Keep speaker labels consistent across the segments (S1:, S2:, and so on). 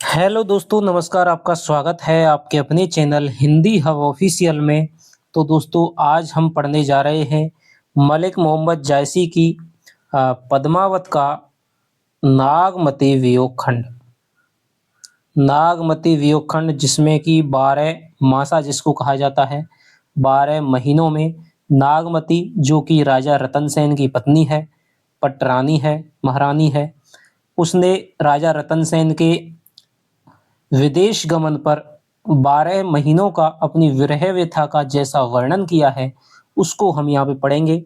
S1: Hello दोस्तों, नमस्कार। आपका स्वागत है आपके अपने चैनल हिंदी हब ऑफिशियल में। तो दोस्तों, आज हम पढ़ने जा रहे हैं मलिक मोहम्मद जायसी की पद्मावत का नागमती वियोग खंड। नागमती वियोग खंड जिसमें कि 12 मासा जिसको कहा जाता है, 12 महीनों में नागमती जो कि राजा रतन सेन की पत्नी है, पटरानी है, महारानी है, उसने राजा रतन सेन के विदेश गमन पर 12 महीनों का अपनी विरह व्यथा का जैसा वर्णन किया है, उसको हम यहाँ पे पढ़ेंगे।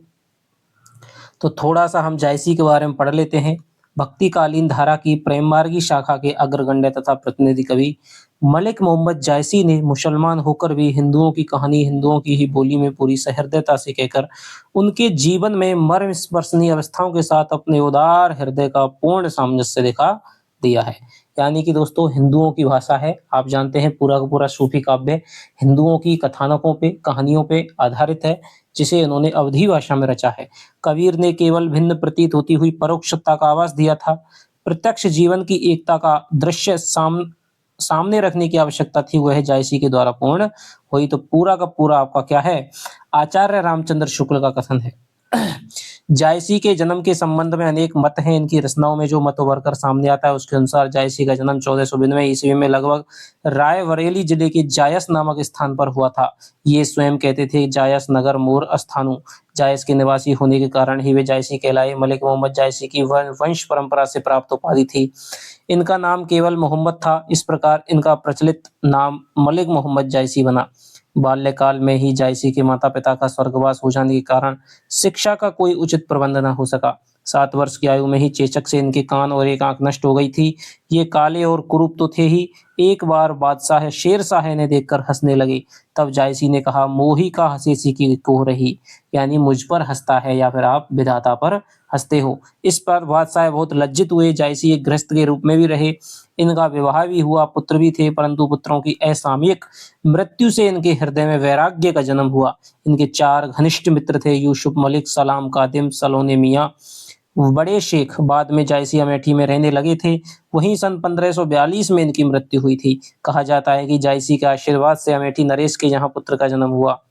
S1: तो थोड़ा-सा हम जायसी के बारे में पढ़ लेते हैं। भक्तिकालीन धारा की प्रेम मार्गी शाखा के अग्रगण्य तथा प्रतिनिधि कवि मलिक मोहम्मद जायसी ने मुसलमान होकर भी हिंदुओं की कहानी हिंदुओं की ही बोली में पूरी सहृदयता से कहकर उनके जीवन में मर्म स्पर्शनीय अवस्थाओं के साथ अपने उदार हृदय का पूर्ण सामंजस्य दिखा दिया है। यानी कि दोस्तों, हिंदुओं की भाषा है, आप जानते हैं पूरा का पूरा सूफी काव्य हिंदुओं की कथानकों पे, कहानियों पे आधारित है, जिसे इन्होंने अवधी भाषा में रचा है। कबीर ने केवल भिन्न प्रतीत होती हुई परोक्ष सत्ता का आवाज दिया था। प्रत्यक्ष जीवन की एकता का दृश्य सामने रखने की आवश्यकता थी, वह जायसी के द्वारा पूर्ण हुई। तो पूरा का पूरा आपका क्या है, आचार्य रामचंद्र शुक्ल का कथन है। जायसी के जन्म के संबंध में अनेक मत हैं। इनकी रचनाओं में जो मत उभर कर सामने आता है उसके अनुसार जायसी का जन्म 1492 ईस्वी में लगभग रायबरेली जिले के जायस नामक स्थान पर हुआ था। ये स्वयं कहते थे जायस नगर मोर स्थानु। जायस के निवासी होने के कारण ही वे जायसी कहलाए। मलिक मोहम्मद जायसी की वंश परंपरा से प्राप्त उपाधि थी। इनका नाम केवल मोहम्मद था, इस प्रकार इनका प्रचलित नाम मलिक मोहम्मद जायसी बना। बाल्यकाल में ही जायसी के माता-पिता का स्वर्गवास हो जाने के कारण शिक्षा का कोई उचित प्रबंध न हो सका। 7 वर्ष की आयु में ही चेचक से इनके कान और एक आंख नष्ट हो गई थी। ये काले और कुरूप तो थे ही, एक बार बादशाह शेरशाह इन्हें देखकर हंसने लगे। तब जायसी ने कहा, मोही का हंसी की कोह रही, यानी मुझ पर हंसता है या फिर आप विधाता पर हंसते हो। इस पर बादशाह बहुत लज्जित हुए। जायसी एक गृहस्थ के रूप में भी रहे। इनका विवाह भी हुआ, पुत्र भी थे, परंतु पुत्रों की असामयिक मृत्यु से इनके हृदय में वैराग्य का जन्म हुआ। इनके 4 घनिष्ठ मित्र थे, यूसुफ मलिक, सलाम कादिम, सलोने मियाँ, बड़े शेख। बाद में जायसी अमेठी में रहने लगे थे। वहीं सन 1542 में इनकी मृत्यु हुई थी। कहा जाता है कि जायसी के आशीर्वाद से अमेठी नरेश के यहाँ पुत्र का जन्म हुआ।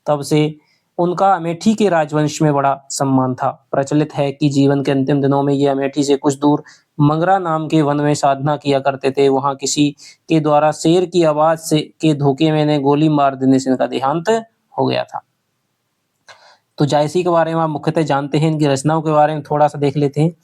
S1: तब से उनका अमेठी के राजवंश में बड़ा सम्मान था। प्रचलित है कि जीवन के अंतिम दिनों में ये अमेठी से कुछ दूर मंगरा नाम के वन में साधना किया करते थे। वहां किसी के द्वारा शेर की आवाज से के धोखे में इन्हें गोली मार देने से इनका देहांत हो गया था। तो जायसी के बारे में आप मुख्यतः जानते हैं। इनकी रचनाओं के बारे में थोड़ा सा देख लेते हैं।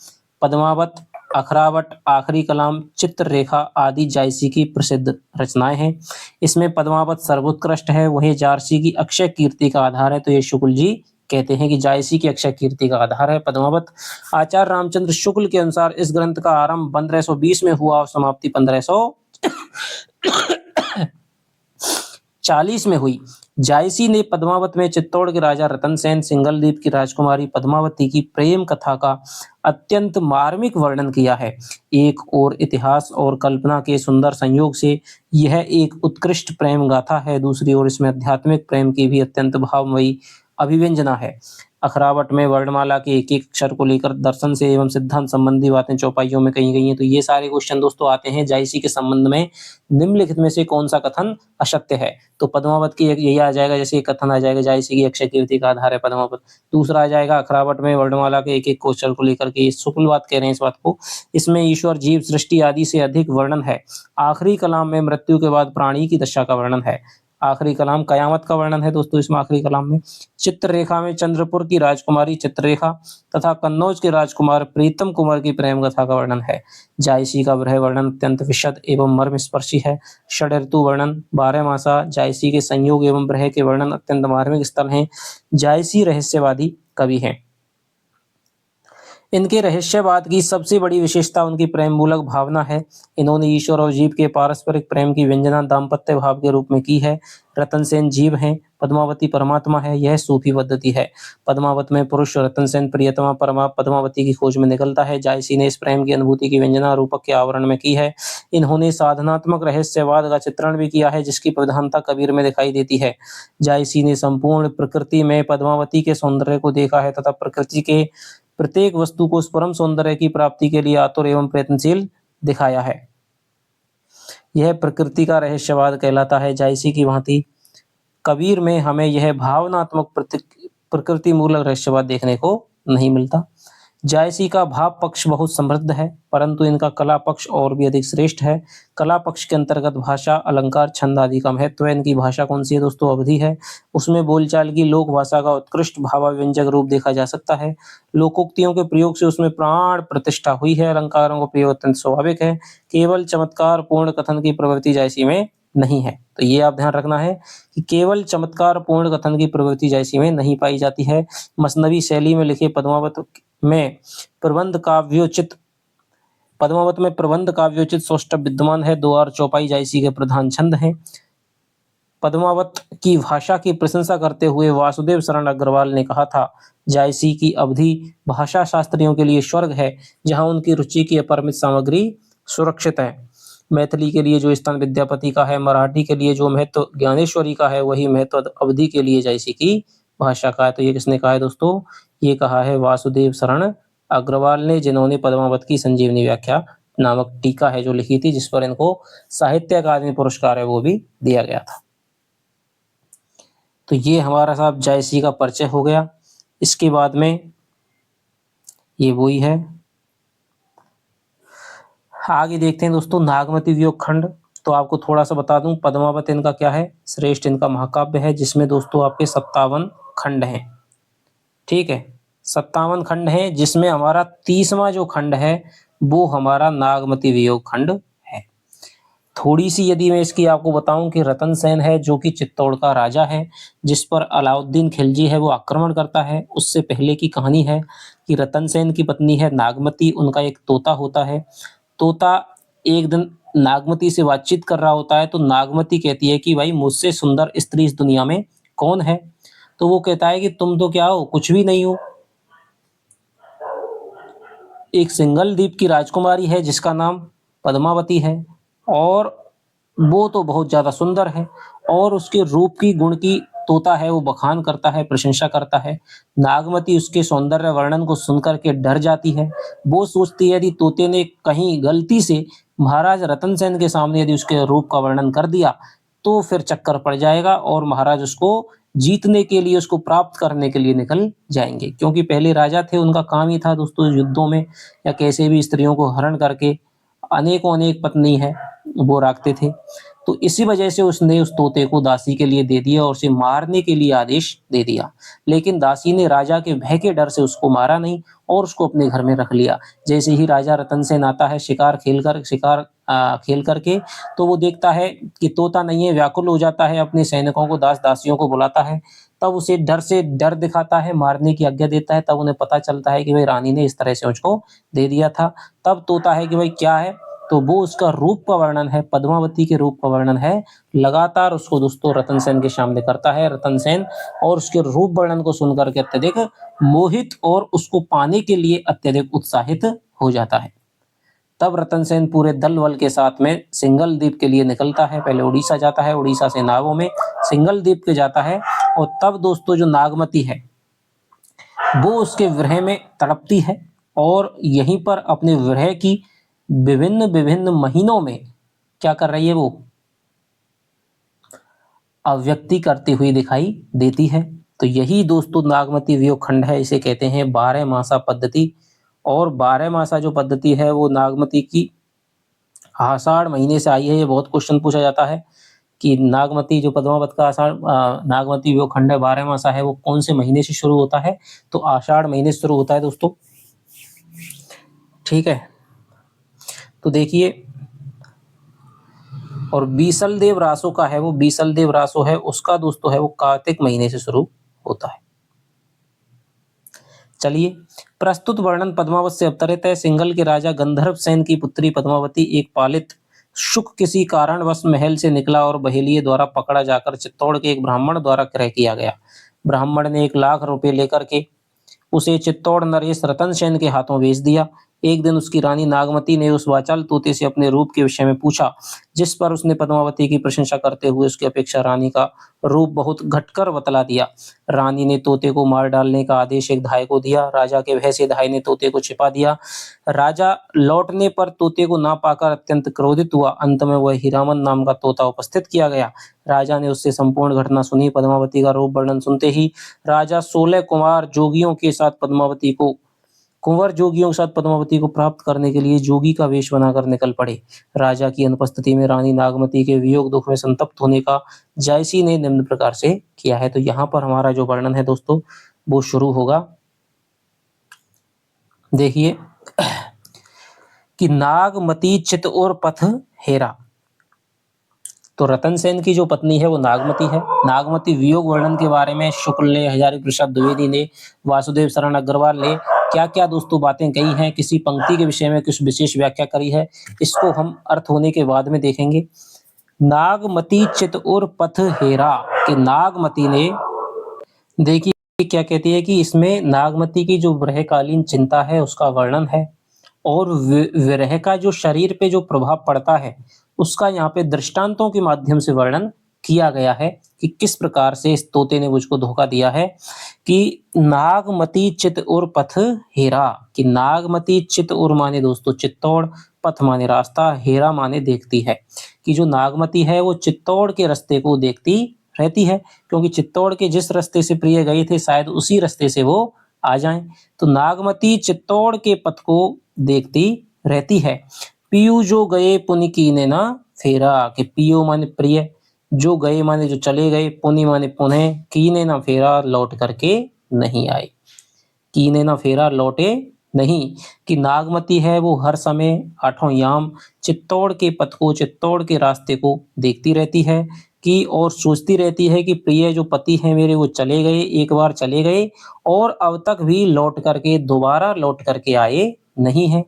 S1: पद्मावत, अखरावट, आखिरी कलाम, चित्ररेखा आदि जायसी की प्रसिद्ध रचनाएं हैं। इसमें पद्मावत सर्वोत्कृष्ट है, वहीं जायसी की अक्षय कीर्ति का आधार है। तो ये शुक्ल जी कहते हैं कि जायसी की अक्षय कीर्ति का आधार है पद्मावत। आचार्य रामचंद्र शुक्ल के अनुसार इस ग्रंथ का आरंभ 1520 में हुआ और समाप्ति 1540 में हुई। जायसी ने पद्मावत में चित्तौड़ के राजा रतन सेन, सिंगलदीप की राजकुमारी पद्मावती की प्रेम कथा का अत्यंत मार्मिक वर्णन किया है। एक और इतिहास और कल्पना के सुंदर संयोग से यह एक उत्कृष्ट प्रेम गाथा है, दूसरी ओर इसमें आध्यात्मिक प्रेम की भी अत्यंत भावमयी अभिव्यंजना है। अखरावट में वर्णमाला के एक एक अक्षर को लेकर दर्शन से एवं सिद्धांत संबंधी बातें चौपाइयों में कही गई हैं। तो ये सारे क्वेश्चन दोस्तों आते हैं जायसी के संबंध में। निम्नलिखित में से कौन सा कथन असत्य है? तो पद्मावत की यही आ जाएगा, जैसे एक कथन आ जाएगा जायसी की अक्षय कीर्ति का आधार है पद्मावत। दूसरा आ जाएगा अखरावट में वर्णमाला के एक एक क्वेश्चन को लेकर के शुक्ल बात कह रहे हैं इस बात को। इसमें ईश्वर, जीव, सृष्टि आदि से अधिक वर्णन है। आखिरी कलाम में मृत्यु के बाद प्राणी की दशा का वर्णन है। आखिरी कलाम कयामत का वर्णन है दोस्तों इसमें आखिरी कलाम में। चित्ररेखा में चंद्रपुर की राजकुमारी चित्ररेखा तथा कन्नौज के राजकुमार प्रीतम कुमार की प्रेम कथा का वर्णन है। जायसी का विरह वर्णन अत्यंत विशद एवं मर्मस्पर्शी है। षड ऋतु वर्णन, 12 मासा, जायसी के संयोग एवं विरह के वर्णन अत्यंत मार्मिक स्थल हैं। जायसी रहस्यवादी कवि हैं। इनके रहस्यवाद की सबसे बड़ी विशेषता उनकी प्रेम मूलक भावना है। इन्होंने ईश्वर और जीव के पारस्परिक प्रेम की व्यंजना दाम्पत्य भाव के रूप में की है। रतन सेन जीव हैं, पद्मावती परमात्मा है, यह सूफी पद्धति है। पद्मावत में पुरुष, रतन सेन प्रियतमा परमा पद्मावती की खोज में निकलता है। जायसी ने इस प्रेम की अनुभूति की व्यंजना रूपक के आवरण में की है। इन्होंने साधनात्मक रहस्यवाद का चित्रण भी किया है, जिसकी प्रधानता कबीर में दिखाई देती है। जायसी ने संपूर्ण प्रकृति में पद्मावती के सौंदर्य को देखा है तथा प्रकृति के प्रत्येक वस्तु को उस परम सौंदर्य की प्राप्ति के लिए आतुर एवं प्रयत्नशील दिखाया है। यह प्रकृति का रहस्यवाद कहलाता है। जायसी की भांति कबीर में हमें यह भावनात्मक प्रकृति मूलक रहस्यवाद देखने को नहीं मिलता। जायसी का भाव पक्ष बहुत समृद्ध है, परंतु इनका कला पक्ष और भी अधिक श्रेष्ठ है। कला पक्ष के अंतर्गत भाषा, अलंकार, छंद आदि का महत्व है। इनकी भाषा कौन सी है दोस्तों? अवधी है। उसमें बोलचाल की लोक भाषा का उत्कृष्ट भावाव्यंजक रूप देखा जा सकता है। लोकोक्तियों के प्रयोग से उसमें प्राण प्रतिष्ठा हुई है। अलंकारों का प्रयोग अत्यंत स्वाभाविक है। केवल चमत्कार पूर्ण कथन की प्रवृत्ति जायसी में नहीं है। तो ये आप ध्यान रखना है कि केवल चमत्कार पूर्ण कथन की प्रवृत्ति जायसी में नहीं पाई जाती है। मसनवी शैली में लिखे पद्मावत में प्रबंध काव्योचित सौष्ठव विद्यमान है। 2 और चौपाई जायसी के प्रधान छंद हैं। पद्मावत की भाषा की प्रशंसा करते हुए वासुदेव शरण अग्रवाल ने कहा था, जायसी की अवधि भाषा शास्त्रियों के लिए स्वर्ग है, जहां उनकी रुचि की अपरिमित सामग्री सुरक्षित है। मैथिली के लिए जो स्थान विद्यापति का है, मराठी के लिए जो महत्व ज्ञानेश्वरी का है, वही महत्व अवधि के लिए जायसी की भाषा का है। तो ये किसने कहा है दोस्तों? ये कहा है वासुदेव शरण अग्रवाल ने, जिन्होंने पद्मावत की संजीवनी व्याख्या नामक टीका है जो लिखी थी, जिस पर इनको साहित्य अकादमी पुरस्कार है वो भी दिया गया था। तो ये हमारा साहब जायसी का परिचय हो गया। इसके बाद में ये वही है, आगे देखते हैं दोस्तों नागमती वियोग खंड। तो आपको थोड़ा सा बता दूं, पद्मावत इनका क्या है? श्रेष्ठ इनका महाकाव्य है, जिसमें दोस्तों आपके 57 खंड हैं। ठीक है, 57 खंड हैं, जिसमें हमारा 30वां जो खंड है वो हमारा नागमती वियोग खंड है। थोड़ी सी यदि मैं इसकी आपको बताऊं कि रतन सेन है जो कि चित्तौड़ का राजा है, जिस पर अलाउद्दीन खिलजी है वो आक्रमण करता है। उससे पहले की कहानी है कि रतन सेन की पत्नी है नागमती, उनका एक तोता होता है। तोता एक दिन नागमती से बातचीत कर रहा होता है, तो नागमती कहती है कि भाई मुझसे सुंदर स्त्री इस दुनिया में कौन है? तो वो कहता है कि तुम तो क्या हो, कुछ भी नहीं हो। एक सिंगल द्वीप की राजकुमारी है जिसका नाम पद्मावती है, और वो तो बहुत ज्यादा सुंदर है, और उसके रूप की गुण की तोता है वो बखान करता है, प्रशंसा करता है। नागमती उसके सौंदर्य वर्णन को सुनकर के डर जाती है। वो सोचती है यदि तोते ने कहीं गलती से महाराज रतन सेन के सामने यदि उसके रूप का वर्णन कर दिया तो फिर चक्कर पड़ जाएगा और महाराज उसको जीतने के लिए, उसको प्राप्त करने के लिए निकल जाएंगे। क्योंकि पहले राजा थे, उनका काम ही था दोस्तों युद्धों में या कैसे भी स्त्रियों को हरण करके अनेकों अनेक पत्नी है वो रखते थे। तो इसी वजह से उसने उस तोते को दासी के लिए दे दिया और उसे मारने के लिए आदेश दे दिया। लेकिन दासी ने राजा के भय के डर से उसको मारा नहीं और उसको अपने घर में रख लिया। जैसे ही राजा रतन सेन आता है शिकार खेल करके, तो वो देखता है कि तोता नहीं है, व्याकुल हो जाता है, अपने सैनिकों को, दास दासियों को बुलाता है। तब उसे डर दिखाता है, मारने की आज्ञा देता है। तब उन्हें पता चलता है कि भाई रानी ने इस तरह से उसको दे दिया था। तब तोता है कि भाई क्या है, तो वो उसका रूप का वर्णन है, पद्मावती के रूप का वर्णन है। लगातार उसको दोस्तों रतन सेन के सामने करता है। रतन सेन और उसके रूप वर्णन को सुनकर के अत्यधिक मोहित और उसको पाने के लिए अत्यधिक उत्साहित हो जाता है। तब रतन सेन पूरे दल बल के साथ में सिंगल द्वीप के लिए निकलता है। पहले उड़ीसा जाता है, उड़ीसा से नावों में सिंगल द्वीप के जाता है, और तब दोस्तों जो नागमती है वो उसके विरह में तड़पती है और यहीं पर अपने विरह की विभिन्न विभिन्न महीनों में क्या कर रही है, वो अव्यक्ति करती हुई दिखाई देती है। तो यही दोस्तों नागमती वियोग खंड है। इसे कहते हैं 12 मासा पद्धति। और 12 मासा जो पद्धति है वो नागमती की आषाढ़ महीने से आई है। ये बहुत क्वेश्चन पूछा जाता है कि नागमती जो पद्मावत का नागमती वियोग खंड है 12 मासा है, वो कौन से महीने से शुरू होता है? तो आषाढ़ महीने से शुरू होता है दोस्तों। ठीक है, तो देखिए, और बीसल देव रासो का है, वो बीसल देव रासो है उसका दोस्तों है वो कार्तिक महीने से शुरू होता है। चलिए, प्रस्तुत वर्णन पद्मावत से अवतरित है। सिंघल के राजा गंधर्व सेन की पुत्री पद्मावती एक पालित शुक किसी कारणवश महल से निकला और बहेलिये द्वारा पकड़ा जाकर चित्तौड़ के एक ब्राह्मण द्वारा क्रय किया गया। ब्राह्मण ने 1 लाख रुपए लेकर के उसे चित्तौड़ नरेश रतन सेन के हाथों बेच दिया। एक दिन उसकी रानी नागमती ने उस वाचाल तोते से अपने रूप के विषय में पूछा, जिस पर उसने पद्मावती की प्रशंसा करते हुए उसकी अपेक्षा रानी का रूप बहुत घटकर बतला दिया। रानी ने तोते को मार डालने का आदेश एक धाय को दिया। राजा के भय से धाय ने तोते को छिपा दिया। राजा लौटने पर तोते को ना पाकर अत्यंत क्रोधित हुआ। अंत में वह हीरामन नाम का तोता उपस्थित किया गया। राजा ने उससे संपूर्ण घटना सुनी। पद्मावती का रूप वर्णन सुनते ही राजा 16 कुंवर जोगियों के साथ पद्मावती को प्राप्त करने के लिए जोगी का वेश बनाकर निकल पड़े। राजा की अनुपस्थिति में रानी नागमती के वियोग दुख में संतप्त होने का जायसी ने निम्न प्रकार से किया है। तो यहाँ पर हमारा जो वर्णन है दोस्तों वो शुरू होगा। देखिए कि नागमती चित और पथ हेरा। तो रतन सेन की जो पत्नी है वो नागमती है। नागमती वियोग वर्णन के बारे में शुक्ल ने, हजारी प्रसाद द्विवेदी ने, वासुदेव शरण अग्रवाल ने क्या क्या दोस्तों बातें कही हैं, किसी पंक्ति के विषय में कुछ विशेष व्याख्या करी है, इसको हम अर्थ होने के बाद में देखेंगे। नागमती चित और पथ हेरा कि नागमती ने, देखिए क्या कहती है कि इसमें नागमती की जो विरहकालीन चिंता है उसका वर्णन है और विरह का जो शरीर पे जो प्रभाव पड़ता है उसका यहाँ पे दृष्टांतों के माध्यम से वर्णन किया गया है कि किस प्रकार से इस तोते ने मुझको धोखा दिया है। कि नागमती चित और पथ हेरा कि नागमती चित और माने दोस्तों चित्तौड़, पथ माने रास्ता, हेरा माने देखती है। कि जो नागमती है वो चित्तौड़ के रास्ते को देखती रहती है, क्योंकि चित्तौड़ के जिस रास्ते से प्रिय गए थे शायद उसी रास्ते से वो आ जाएं। तो नागमती चित्तौड़ के पथ को देखती रहती है। पियू जो गए पुनि कीने ना फेरा कि पियू माने प्रिय, जो गए माने जो चले गए, पुनि माने पुनः, कीने ना फेरा लौट करके नहीं आए, कीने ना फेरा लौटे नहीं। कि नागमती है वो हर समय आठों याम चित्तौड़ के पथ को, चित्तौड़ के रास्ते को देखती रहती है कि और सोचती रहती है कि प्रिय जो पति हैं मेरे वो चले गए, एक बार चले गए और अब तक भी लौट करके दोबारा लौट करके आए नहीं है।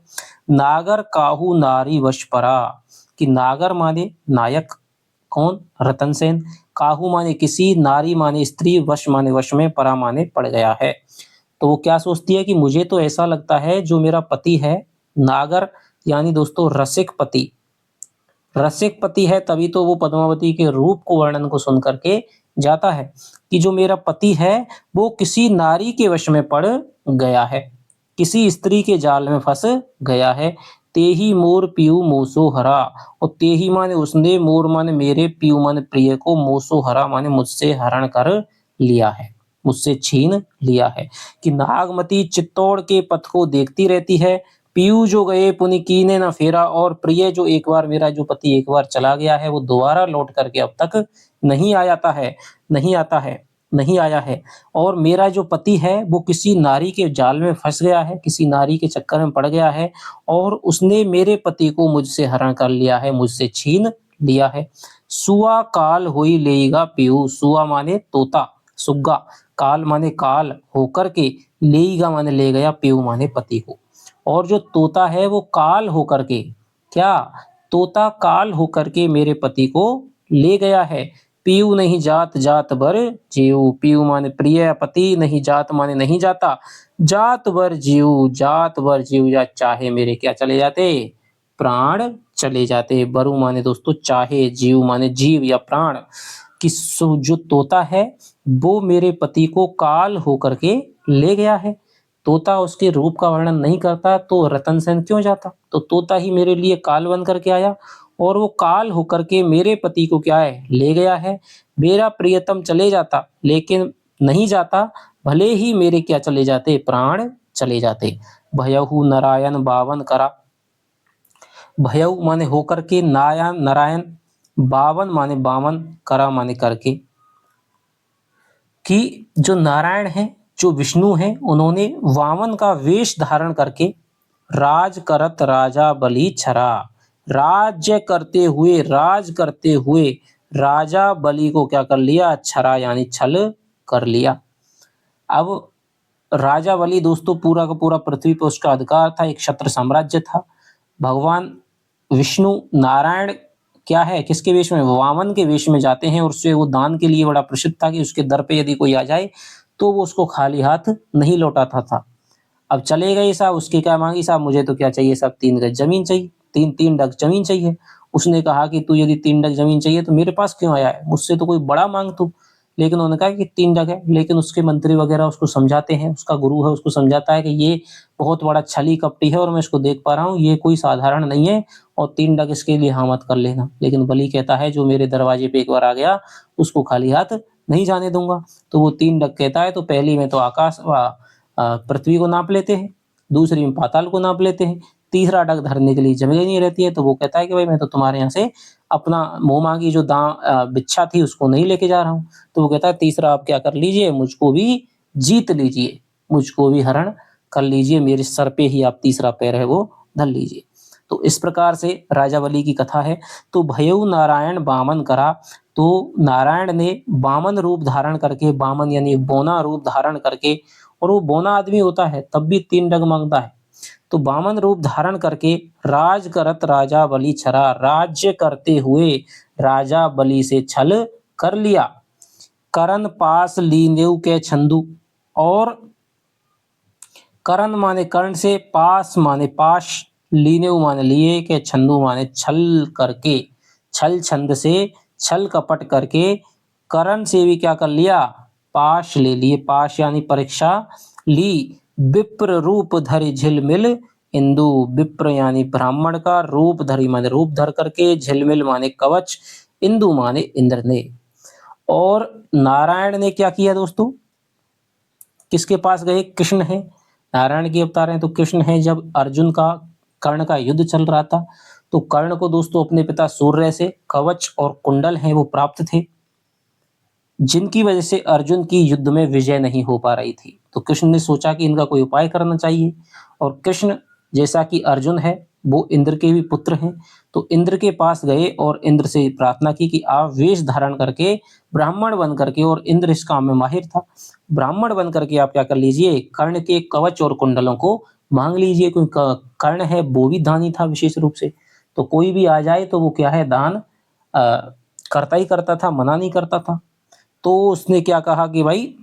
S1: नागर काहू नारी वश परा कि नागर माने नायक, कौन? रतन सेन। काहू माने किसी, नारी माने स्त्री, वश माने वश में, परा माने पड़ गया है। तो वो क्या सोचती है कि मुझे तो ऐसा लगता है जो मेरा पति है, नागर यानी दोस्तों रसिक पति, रसिक पति है तभी तो वो पद्मावती के रूप को वर्णन को सुन करके जाता है कि जो मेरा पति है वो किसी नारी के वश में पड़ गया है, किसी स्त्री के जाल में फंस गया है। तेही मोर पियू मोसो हरा, और तेही माने उसने, मोर माने मेरे, पियू माने प्रिय को, मोसो हरा माने मुझसे हरण कर लिया है, मुझसे छीन लिया है। कि नागमती चित्तौड़ के पथ को देखती रहती है। पियू जो गए पुनि कीने न फेरा, और प्रिय जो एक बार मेरा जो पति एक बार चला गया है वो दोबारा लौट करके अब तक नहीं आया है, नहीं आया है। और मेरा जो पति है वो किसी नारी के जाल में फंस गया है, किसी नारी के चक्कर में पड़ गया है और उसने मेरे पति को मुझसे हरण कर लिया है, मुझसे छीन लिया है। सुआ काल होई लेगा पियू, सुआ माने तोता, सुग्गा, काल माने काल, होकर के, लेगा माने ले गया, पियू माने पति को। और जो तोता है वो काल होकर के, क्या? तोता काल होकर के मेरे पति को ले गया है। पियू नहीं जात, जात बर जीव, पियू माने प्रिय पति, नहीं जात माने नहीं जाता, जात बर जीव, जात बर जीव या चाहे मेरे क्या चले जाते? प्राण चले जाते। बरु माने दोस्तों चाहे, जीव माने जीव या प्राण। कि जो तोता है वो मेरे पति को काल होकर के ले गया है। तोता उसके रूप का वर्णन नहीं करता तो रतन सेन क्यों जाता? तो तोता ही मेरे लिए काल बन करके आया और वो काल होकर के मेरे पति को क्या है? ले गया है। मेरा प्रियतम चले जाता लेकिन नहीं जाता, भले ही मेरे क्या चले जाते? प्राण चले जाते। भयहु नारायण बावन करा, भयहु माने होकर के, नारायण नारायण, बावन माने बावन, करा माने करके। कि जो नारायण है, जो विष्णु है, उन्होंने वामन का वेश धारण करके राज करत राजा बलि छरा, राज्य करते हुए, राज करते हुए राजा बलि को क्या कर लिया? छरा यानी छल कर लिया। अब राजा बलि दोस्तों पूरा का पूरा पृथ्वी पर उसका अधिकार था, एक क्षत्र साम्राज्य था। भगवान विष्णु नारायण क्या है? किसके वेश में? वामन के वेश में जाते हैं और उससे वो दान के लिए बड़ा प्रसिद्ध था कि उसके दर पे यदि कोई आ जाए तो वो उसको खाली हाथ नहीं लौटाता था। अब चले गए साहब, उसकी क्या माँगी साहब, मुझे तो क्या चाहिए साहब 3 गज ज़मीन चाहिए, 3 डग ज़मीन चाहिए। उसने कहा कि तू यदि 3 डग ज़मीन चाहिए तो मेरे पास क्यों आया है? मुझसे तो कोई बड़ा माँग तू। लेकिन उन्होंने कहा कि 3 डग है, लेकिन उसके मंत्री वगैरह उसको समझाते हैं, उसका गुरु है उसको समझाता है कि ये बहुत बड़ा छली कपटी है और मैं इसको देख पा रहा हूँ, ये कोई साधारण नहीं है और 3 डग इसके लिए हाँ मत कर लेना। लेकिन बलि कहता है जो मेरे दरवाजे पे एक बार आ गया, उसको खाली हाथ नहीं जाने दूँगा। तो वो 3 डग कहता है तो पहली में तो पृथ्वी को नाप लेते हैं, दूसरी में पाताल को नाप लेते हैं, तीसरा डग धरने के लिए जगह नहीं रहती है, तो वो कहता है कि भाई मैं तो तुम्हारे यहाँ से अपना मुँह-माँगी जो भिक्षा थी उसको नहीं लेके जा रहा हूँ। तो वो कहता है तीसरा आप क्या कर लीजिए, मुझको भी जीत लीजिए, मुझको भी हरण कर लीजिए, मेरे सर पे ही आप तीसरा पैर है वो धर लीजिए। तो इस प्रकार से राजा बलि की कथा है। तो भयउ नारायण बामन करा, तो नारायण ने बामन रूप धारण करके, बामन यानी बौना रूप धारण करके, और वो बौना आदमी होता है तब भी 3 डग माँगता है। तो बामन रूप धारण करके राज करत राजा बलि छरा, राज्य करते हुए राजा बलि से छल कर लिया। करण पास लीनेउ के छंदु, और करण माने कर्ण से, पास माने पाश, लीनेउ माने लिए, के छंदु माने छल करके, छल छंद से छल कपट करके करण से भी क्या कर लिया, पाश ले लिए, पाश यानी परीक्षा ली। विप्र रूप धरि झिलमिल इंदु, विप्र यानी ब्राह्मण का, रूप धरि माने रूप धर करके, झिलमिल माने कवच, इंदु माने इंद्र ने। और नारायण ने क्या किया दोस्तों, किसके पास गए, कृष्ण है, नारायण के अवतार हैं तो कृष्ण है। जब अर्जुन का कर्ण का युद्ध चल रहा था तो कर्ण को दोस्तों अपने पिता सूर्य से कवच और कुंडल हैं वो प्राप्त थे, जिनकी वजह से अर्जुन की युद्ध में विजय नहीं हो पा रही थी। तो कृष्ण ने सोचा कि इनका कोई उपाय करना चाहिए, और कृष्ण जैसा कि अर्जुन है वो इंद्र के भी पुत्र हैं, तो इंद्र के पास गए और इंद्र से प्रार्थना की कि आप वेश धारण करके ब्राह्मण बन करके, और इंद्र इस काम में माहिर था, ब्राह्मण बन करके आप क्या कर लीजिए, कर्ण के कवच और कुंडलों को मांग लीजिए, क्योंकि कर्ण है वो भी दानी था विशेष रूप से। तो कोई भी आ जाए तो वो क्या है, दान करता ही करता था, मना नहीं करता था। तो उसने क्या कहा कि भाई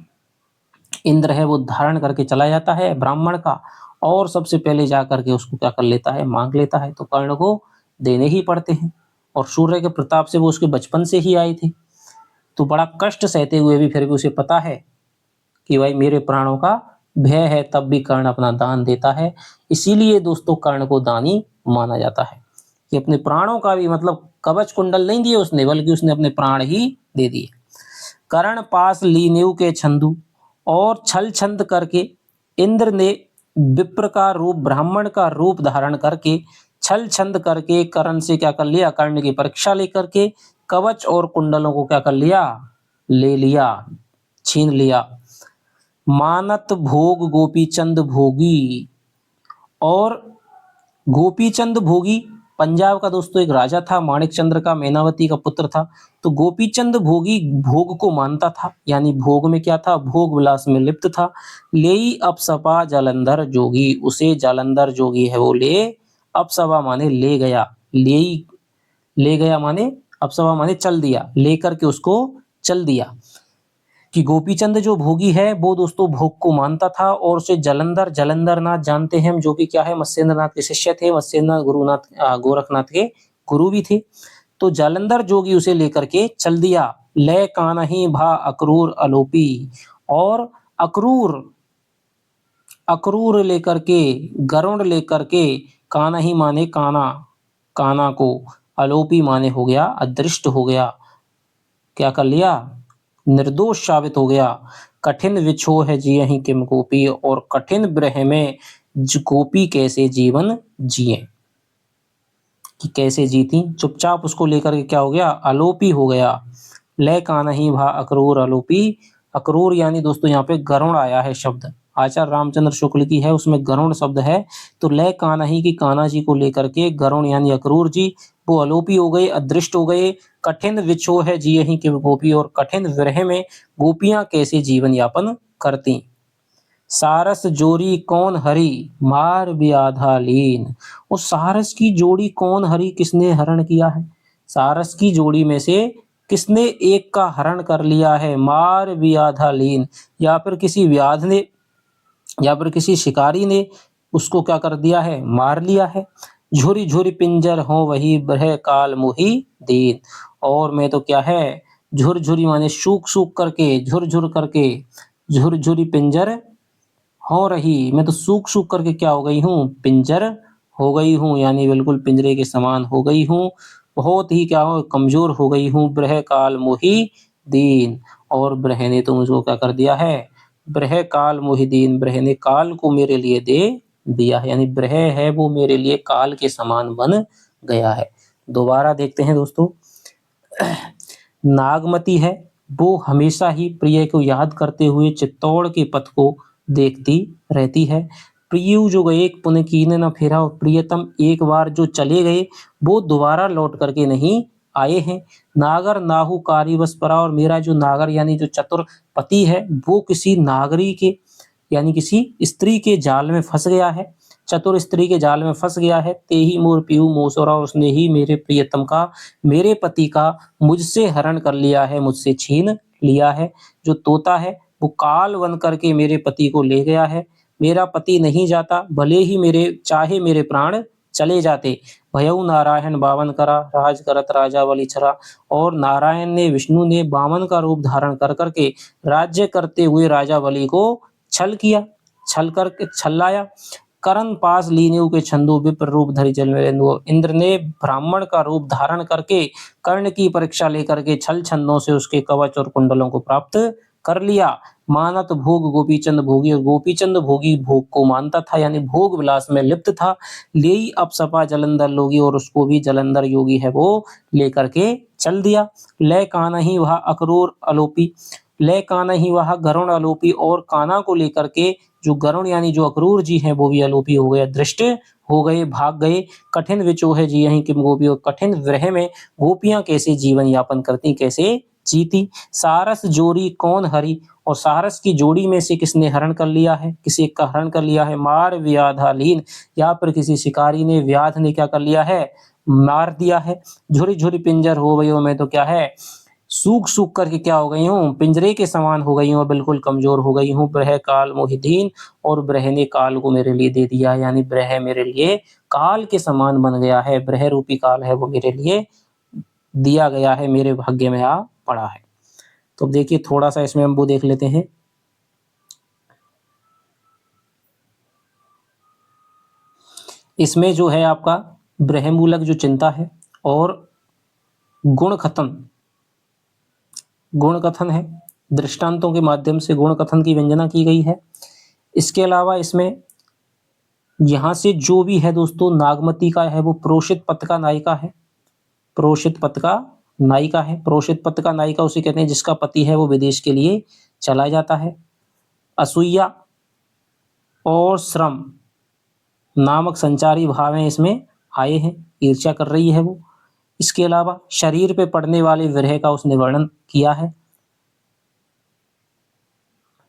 S1: इंद्र है वो धारण करके चला जाता है ब्राह्मण का, और सबसे पहले जा करके उसको क्या कर लेता है, मांग लेता है। तो कर्ण को देने ही पड़ते हैं, और सूर्य के प्रताप से वो उसके बचपन से ही आए थे, तो बड़ा कष्ट सहते हुए भी फिर भी उसे पता है कि भाई मेरे प्राणों का भय है, तब भी कर्ण अपना दान देता है। इसीलिए दोस्तों कर्ण को दानी माना जाता है, कि अपने प्राणों का भी, मतलब कवच कुंडल नहीं दिए उसने, बल्कि उसने अपने प्राण ही दे दिए। करण पास लीनेउ के छंदु, और छल छंद करके इंद्र ने विप्र का रूप, ब्राह्मण का रूप धारण करके, छल छंद करके कर्ण से क्या कर लिया, कर्ण की परीक्षा लेकर के कवच और कुंडलों को क्या कर लिया, ले लिया, छीन लिया। मानत भोग गोपी चंद भोगी, और गोपी चंद भोगी पंजाब का दोस्तों एक राजा था, माणिक चंद्र का मैनावती का पुत्र था। तो गोपी चंद भोगी भोग को मानता था, यानी भोग में क्या था, भोग विलास में लिप्त था। लेई अपसपा जालंधर जोगी, उसे जालंधर जोगी है वो ले, अपसपा माने ले गया, लेई ले गया माने, अपसपा माने चल दिया, लेकर के उसको चल दिया। कि गोपीचंद जो भोगी है वो दोस्तों भोग को मानता था, और उसे जलंधर, जलंधर नाथ जानते हैं हम, जो कि क्या है, मत्स्येंद्र नाथ के शिष्य थे, मत्स्येंद्र गोरखनाथ के गुरु भी थे। तो जालंधर जोगी उसे लेकर के चल दिया। लय कानही भा अक्रूर अलोपी, और अक्रूर, अक्रूर लेकर के, गरुड़ लेकर के, कानही माने काना, काना को, अलोपी माने हो गया अदृष्ट हो गया, क्या कर लिया, निर्दोष साबित हो गया। कठिन विछोह है जियहि किम गोपी, और कठिन विरह में गोपी कैसे जीवन जिए, कि कैसे जीती, चुपचाप उसको लेकर के क्या हो गया, अलोपी हो गया। लय कानही भा अक्रूर अलोपी, अक्रूर यानी दोस्तों यहाँ पे गरुड़ आया है शब्द, आचार्य रामचंद्र शुक्ल की है, उसमें गरुड़ शब्द है। तो लय कानही की कान्हा जी को लेकर के गरुड़ यानी अक्रूर जी वो अलोपी हो गए, अदृष्ट हो गए। कठिन विछोह है जियहि किम गोपी, और कठिन विरह में गोपियां कैसे जीवन यापन करती। सारस जोरी कौन हरी मार व्याधा लीन, उस सारस की जोड़ी कौन हरी, किसने हरण किया है, सारस की जोड़ी में से किसने एक का हरण कर लिया है, मार व्याधा लीन, या फिर किसी व्याध ने या फिर किसी शिकारी ने उसको क्या कर दिया है, मार लिया है। झुरी झुरी पिंजर हो वही ब्रह काल मोही दीन। और मैं तो क्या है, झुरझुरी माने सूख सूख करके, झुरझुर करके, झुरझुरी पिंजर हो रही, मैं तो सूख सूख करके क्या हो गई हूँ, पिंजर हो गई हूँ, यानी बिल्कुल पिंजरे के समान हो गई हूँ। बहुत ही क्या हो, कमजोर हो गई हूँ। ब्रह काल मोही दीन। और ब्रह ने तो मुझको क्या कर दिया है, ब्रह काल मोही दीन, ब्रह ने काल को मेरे लिए दे दिया है, यानी ब्रह है वो मेरे लिए काल के समान बन गया है। दोबारा देखते हैं दोस्तों। नागमती है, वो हमेशा ही प्रिय को याद करते हुए चित्तौड़ के पथ को देखती रहती है। प्रियु जो गए पुन कीन न फेरा, और प्रियतम एक बार जो चले गए वो दोबारा लौट करके नहीं आए हैं। नागर नाहु कारिवश परा, और मेरा जो नागर यानी जो चतुर पति है वो किसी नागरी के यानी किसी स्त्री के जाल में फंस गया है, चतुर स्त्री के जाल में फंस गया है। तेहि मोर पियु मोसोरा, उसने ही मेरे प्रियतम का, मेरे पति का मुझसे हरण कर लिया है, मुझसे छीन लिया है। जो तोता है वो काल बन करके मेरे पति को ले गया है। मेरा पति नहीं जाता, भले ही मेरे चाहे मेरे प्राण चले जाते। भयउ नारायण बावन करा, राज करत राजा बलि छरा। और नारायण ने, विष्णु ने बामन का रूप धारण कर करके राज्य करते हुए राजा बलि को छल किया, छल करके छलाया। करण पास लीनेऊ के छंदो विप्र रूप धरि जल में रेंदु। इंद्र ने ब्राह्मण का रूप धारण करके कर्ण की परीक्षा लेकर के छल छंदों से उसके कवच और कुंडलों को प्राप्त कर लिया। मानत भोग गोपीचंद भोगी, और गोपीचंद भोगी भोग को मानता था, यानी भोग विलास में लिप्त था। लेई अपसपा जलंधर लोगी, और उसको भी जलंधर योगी है वो लेकर के चल दिया। लय कान्हा ही वह अक्रूर अलोपी, लय कान्हा ही वह गरुण अलोपी, और कान्हा को लेकर के जो गरुण यानी जो अक्रूर जी हैं वो भी अलोपी हो गए, दृष्ट हो गए, भाग गए। कठिन विचोह जी यहीं किम गोपी, और कठिन विरह में गोपियां कैसे जीवन यापन करती, कैसे जीती। सारस जोरी कौन हरी, और सारस की जोड़ी में से किसने हरण कर लिया है, किसी का हरण कर लिया है। मार व्याधालीन, यहाँ पर किसी शिकारी ने, व्याध ने क्या कर लिया है, मार दिया है। झुरी झुरी पिंजर हो गई हो, मैं तो क्या है, सूख सूख करके क्या हो गई हूँ, पिंजरे के समान हो गई हूँ, बिल्कुल कमजोर हो गई हूँ। ब्रह काल मोहिदीन, और ब्रह ने काल को मेरे लिए दे दिया, यानी ब्रह मेरे लिए काल के समान बन गया है। ब्रह रूपी काल है वो मेरे लिए दिया गया है, मेरे भाग्य में आ पड़ा है। तो देखिए थोड़ा सा इसमें हम वो देख लेते हैं। इसमें जो है आपका ब्रह्मूलक जो चिंता है, और गुण कथन, गुण कथन है, दृष्टांतों के माध्यम से गुण कथन की व्यंजना की गई है। इसके अलावा इसमें यहाँ से जो भी है दोस्तों, नागमती का है वो प्रोषित पथ का नायिका है, प्रोषित पथ का नायिका है। प्रोषित पथ का नायिका उसे कहते हैं जिसका पति है वो विदेश के लिए चला जाता है। असूया और श्रम नामक संचारी भाव हैं इसमें आए हैं, ईर्ष्या कर रही है वो। इसके अलावा शरीर पे पड़ने वाले विरह का उसने वर्णन किया है।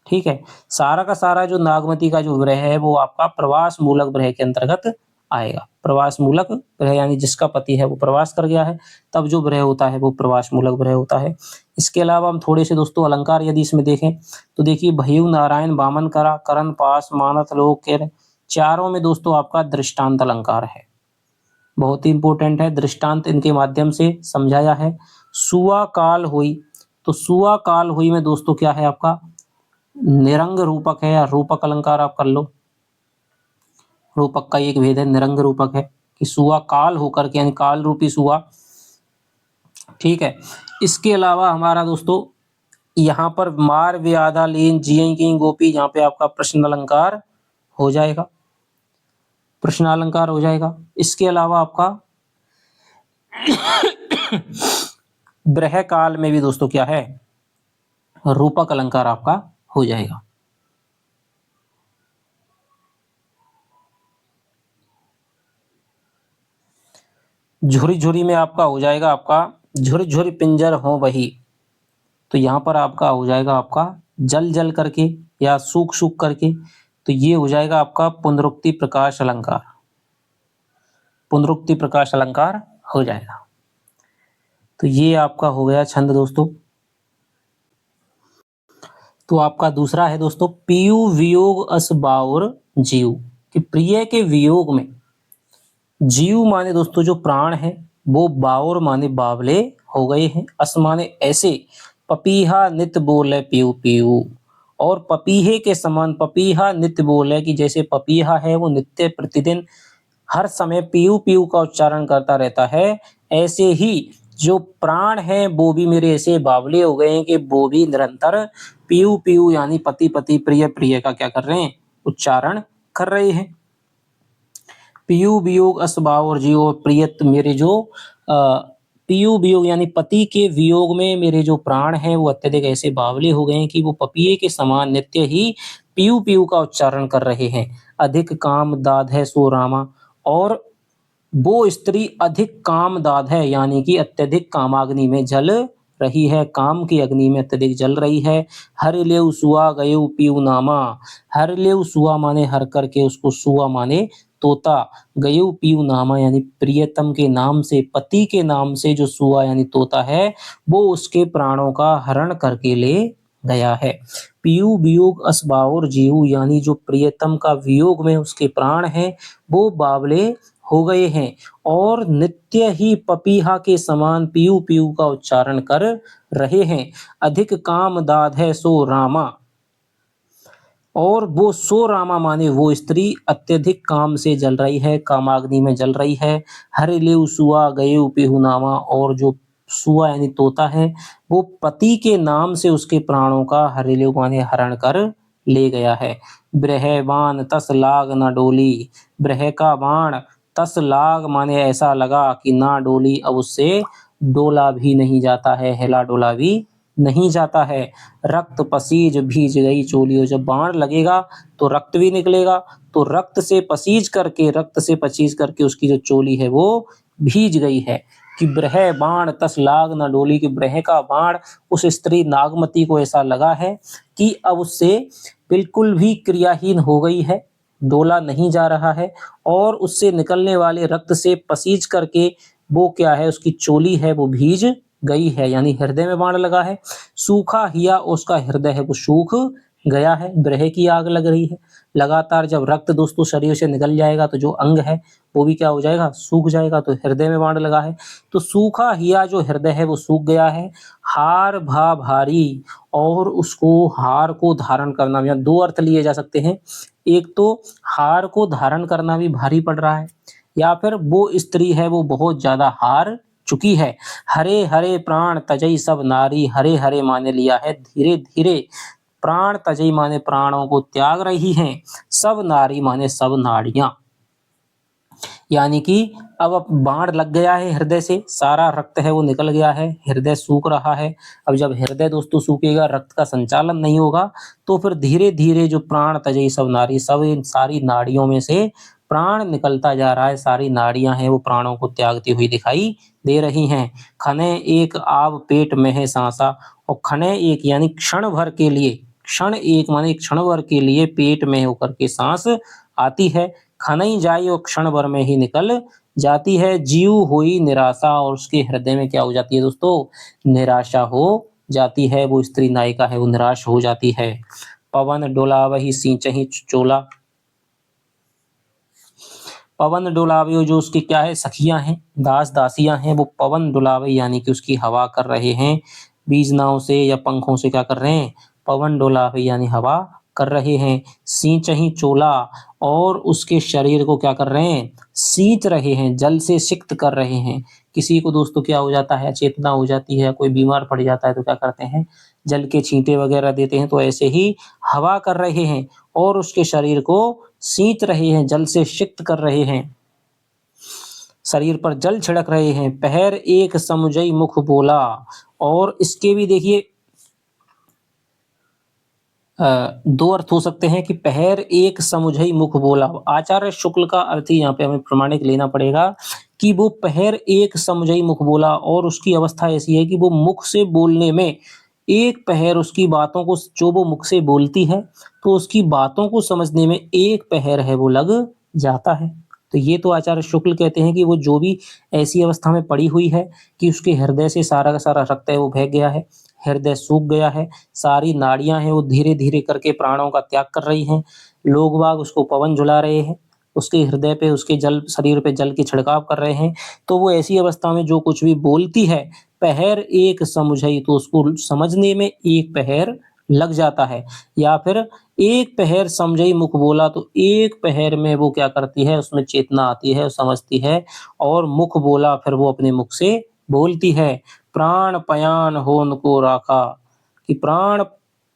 S1: ठीक है, सारा का सारा जो नागमती का जो विरह है वो आपका प्रवास मूलक विरह के अंतर्गत आएगा। प्रवास मूलक विरह यानी जिसका पति है वो प्रवास कर गया है, तब जो विरह होता है वो प्रवास मूलक विरह होता है। इसके अलावा हम थोड़े से दोस्तों अलंकार यदि इसमें देखें तो देखिए, भयउ नारायण बामन करा, करण पास मानत लोक केर। चारों में दोस्तों आपका दृष्टांत अलंकार है, बहुत ही इंपॉर्टेंट है। दृष्टांत इनके माध्यम से समझाया है। सुआ काल हुई, तो सुआ काल हुई में दोस्तों क्या है आपका, निरंग रूपक है, या रूपक अलंकार आप कर लो। रूपक का एक भेद है, निरंग रूपक है कि सुआ काल होकर के, यानी काल रूपी सुआ। ठीक है, इसके अलावा हमारा दोस्तों यहाँ पर मार व्याधा लीन जियं की गोपी, यहाँ पे आपका प्रश्न अलंकार हो जाएगा, प्रश्न अलंकार हो जाएगा। इसके अलावा आपका ब्रह काल में भी दोस्तों क्या है, रूपक अलंकार आपका हो जाएगा। झुरी झुरी में आपका हो जाएगा आपका झुरी झुरी पिंजर हो वही, तो यहाँ पर आपका हो जाएगा आपका जल जल करके या सूख सूख करके, तो ये हो जाएगा आपका पुनरुक्ति प्रकाश अलंकार, पुनरुक्ति प्रकाश अलंकार हो जाएगा। तो ये आपका हो गया छंद दोस्तों। तो आपका दूसरा है दोस्तों पीयू वियोग अस बाउर जीव, कि प्रिय के वियोग में जीव माने दोस्तों जो प्राण है वो बाउर माने बावले हो गए हैं, अस माने ऐसे, पपीहा नित बोले पीयू पीयू, और पपीहे के समान, पपीहा नित्य बोले कि जैसे पपीहा है वो नित्य प्रतिदिन हर समय पीयू पीयू का उच्चारण करता रहता है, ऐसे ही जो प्राण है वो भी मेरे ऐसे बावले हो गए हैं कि वो भी निरंतर पीयू पीयू यानी पति पति प्रिय प्रिय का क्या कर रहे हैं, उच्चारण कर रहे हैं। पीयू वियोग असबाव और जियो, प्रियत मेरे जो पीयू वियोग यानी पति के वियोग में मेरे जो प्राण हैं वो अत्यधिक ऐसे बावले हो गए हैं कि वो पपीहे के समान नित्य ही पीयू पीयू का उच्चारण कर रहे हैं। अधिक काम दाद है सो रामा, और वो स्त्री अधिक कामदाद है यानी कि अत्यधिक कामाग्नि में जल रही है, काम की अग्नि में अत्यधिक जल रही है। हर लेव सुआ गयु पीऊ नामा, हर लेव सुआ माने हर करके उसको सुआ माने तोता, गयु पीऊ नामा यानी प्रियतम के नाम से, पति के नाम से जो सुआ यानी तोता है वो उसके प्राणों का हरण करके ले गया है। पीयू वियोग असबाउर जीव यानी जो प्रियतम का वियोग में उसके प्राण हैं वो बावले हो गए हैं और नित्य ही पपीहा के समान पीयू पीयू का उच्चारण कर रहे हैं। अधिक काम दाद है सो रामा, और वो सो रामा माने वो स्त्री अत्यधिक काम से जल रही है, कामाग्नि में जल रही है। हरि लेव सुआ गये पिहु नामा, और जो सुआ यानी तोता है वो पति के नाम से उसके प्राणों का हरिलेव माने हरण कर ले गया है। ब्रह बाण तस लाग न डोली, ब्रह का बाण तस लाग माने ऐसा लगा कि ना डोली, अब उससे डोला भी नहीं जाता है, हिला डोला भी नहीं जाता है। रक्त पसीज भीज गई चोली, और जब बाण लगेगा तो रक्त भी निकलेगा, तो रक्त से पसीज करके, रक्त से पसीज करके उसकी जो चोली है वो भीज गई है। कि ब्रह बाण तस लाग न डोली, कि ब्रह का बाण उस स्त्री नागमती को ऐसा लगा है कि अब उससे बिल्कुल भी क्रियाहीन हो गई है, डोला नहीं जा रहा है, और उससे निकलने वाले रक्त से पसीज करके वो क्या है, उसकी चोली है वो भीज गई है, यानी हृदय में बाण लगा है। सूखा हिया उसका हृदय है वो सूख गया है, ब्रह की आग लग रही है। लगातार जब रक्त दोस्तों शरीर से निकल जाएगा तो जो अंग है वो भी क्या हो जाएगा, सूख जाएगा, तो हृदय में बाण लगा है। तो सूखा हिया जो हृदय है वो सूख गया है। हार भा भारी, और उसको हार को धारण करना, या दो अर्थ लिए जा सकते हैं। एक तो हार को धारण करना भी भारी पड़ रहा है, या फिर वो स्त्री है वो बहुत ज्यादा हार चुकी है। हरे हरे प्राण तजई सब नारी, हरे हरे माने लिया है धीरे धीरे, प्राण तजई माने प्राणों को त्याग रही हैं, सब नारी माने सब नाड़ियां, यानी कि अब बाण लग गया है हृदय से, सारा रक्त है वो निकल गया है, हृदय सूख रहा है। अब जब हृदय दोस्तों सूखेगा, रक्त का संचालन नहीं होगा, तो फिर धीरे धीरे जो प्राण तजई सब नारी, सब इन सारी नाड़ियों में से प्राण निकलता जा रहा है, सारी नाड़ियां हैं वो प्राणों को त्यागती हुई दिखाई दे रही हैं। खने एक आव पेट में है सांसा, और खने एक यानी क्षण भर के लिए, क्षण एक माने क्षण भर के लिए पेट में होकर के सांस आती है, खनई जाई और क्षण भर में ही निकल जाती है। जीव हुई निराशा, और उसके हृदय में क्या हो जाती है दोस्तों, निराशा हो जाती है, वो स्त्री नायिका है वो निराश हो जाती है। पवन डोलावही सींचही चोला, पवन डोलावे जो उसकी क्या है, सखियां हैं, दास दासियां हैं, वो पवन डोलावे यानी कि उसकी हवा कर रहे हैं, बीज नाव से या पंखों से क्या कर रहे हैं, पवन डोलावे यानी हवा कर रहे हैं। सींचही चोला, और उसके शरीर को क्या कर रहे हैं, सींच रहे हैं, जल से सिक्त कर रहे हैं। किसी को दोस्तों क्या हो जाता है, चेतना हो जाती है, कोई बीमार पड़ जाता है तो क्या करते हैं, जल के छींटे वगैरह देते हैं, तो ऐसे ही हवा कर रहे हैं और उसके शरीर को सींच रहे हैं, जल से सिक्त कर रहे हैं, शरीर पर जल छिड़क रहे हैं। पहर एक समुझई मुख बोला, और इसके भी देखिए दो अर्थ हो सकते हैं कि पहर एक समुझई मुख बोला। आचार्य शुक्ल का अर्थ ही यहाँ पे हमें प्रमाणिक लेना पड़ेगा कि वो पहर एक समुझई मुख बोला, और उसकी अवस्था ऐसी है कि वो मुख से बोलने में एक पहर, उसकी बातों को जो वो मुख से बोलती है तो उसकी बातों को समझने में एक पहर है वो लग जाता है। तो ये तो आचार्य शुक्ल कहते हैं कि वो जो भी ऐसी अवस्था में पड़ी हुई है कि उसके हृदय से सारा का सारा रक्त है वो बह गया है, हृदय सूख गया है, सारी नाड़ियाँ हैं वो धीरे-धीरे करके प्राणों का त्याग कर रही हैं। लोग बाग उसको पवन झुला रहे हैं, उसके हृदय पे, उसके जल शरीर पे जल की छिड़काव कर रहे हैं। तो वो ऐसी अवस्था में जो कुछ भी बोलती है, पहर एक समुझई, तो उसको समझने में एक पहर लग जाता है। या फिर एक पहर समझई मुख बोला, तो एक पहर में वो क्या करती है, उसमें चेतना आती है, समझती है और मुख बोला, फिर वो अपने मुख से बोलती है। प्राण पयान होन को राखा, कि प्राण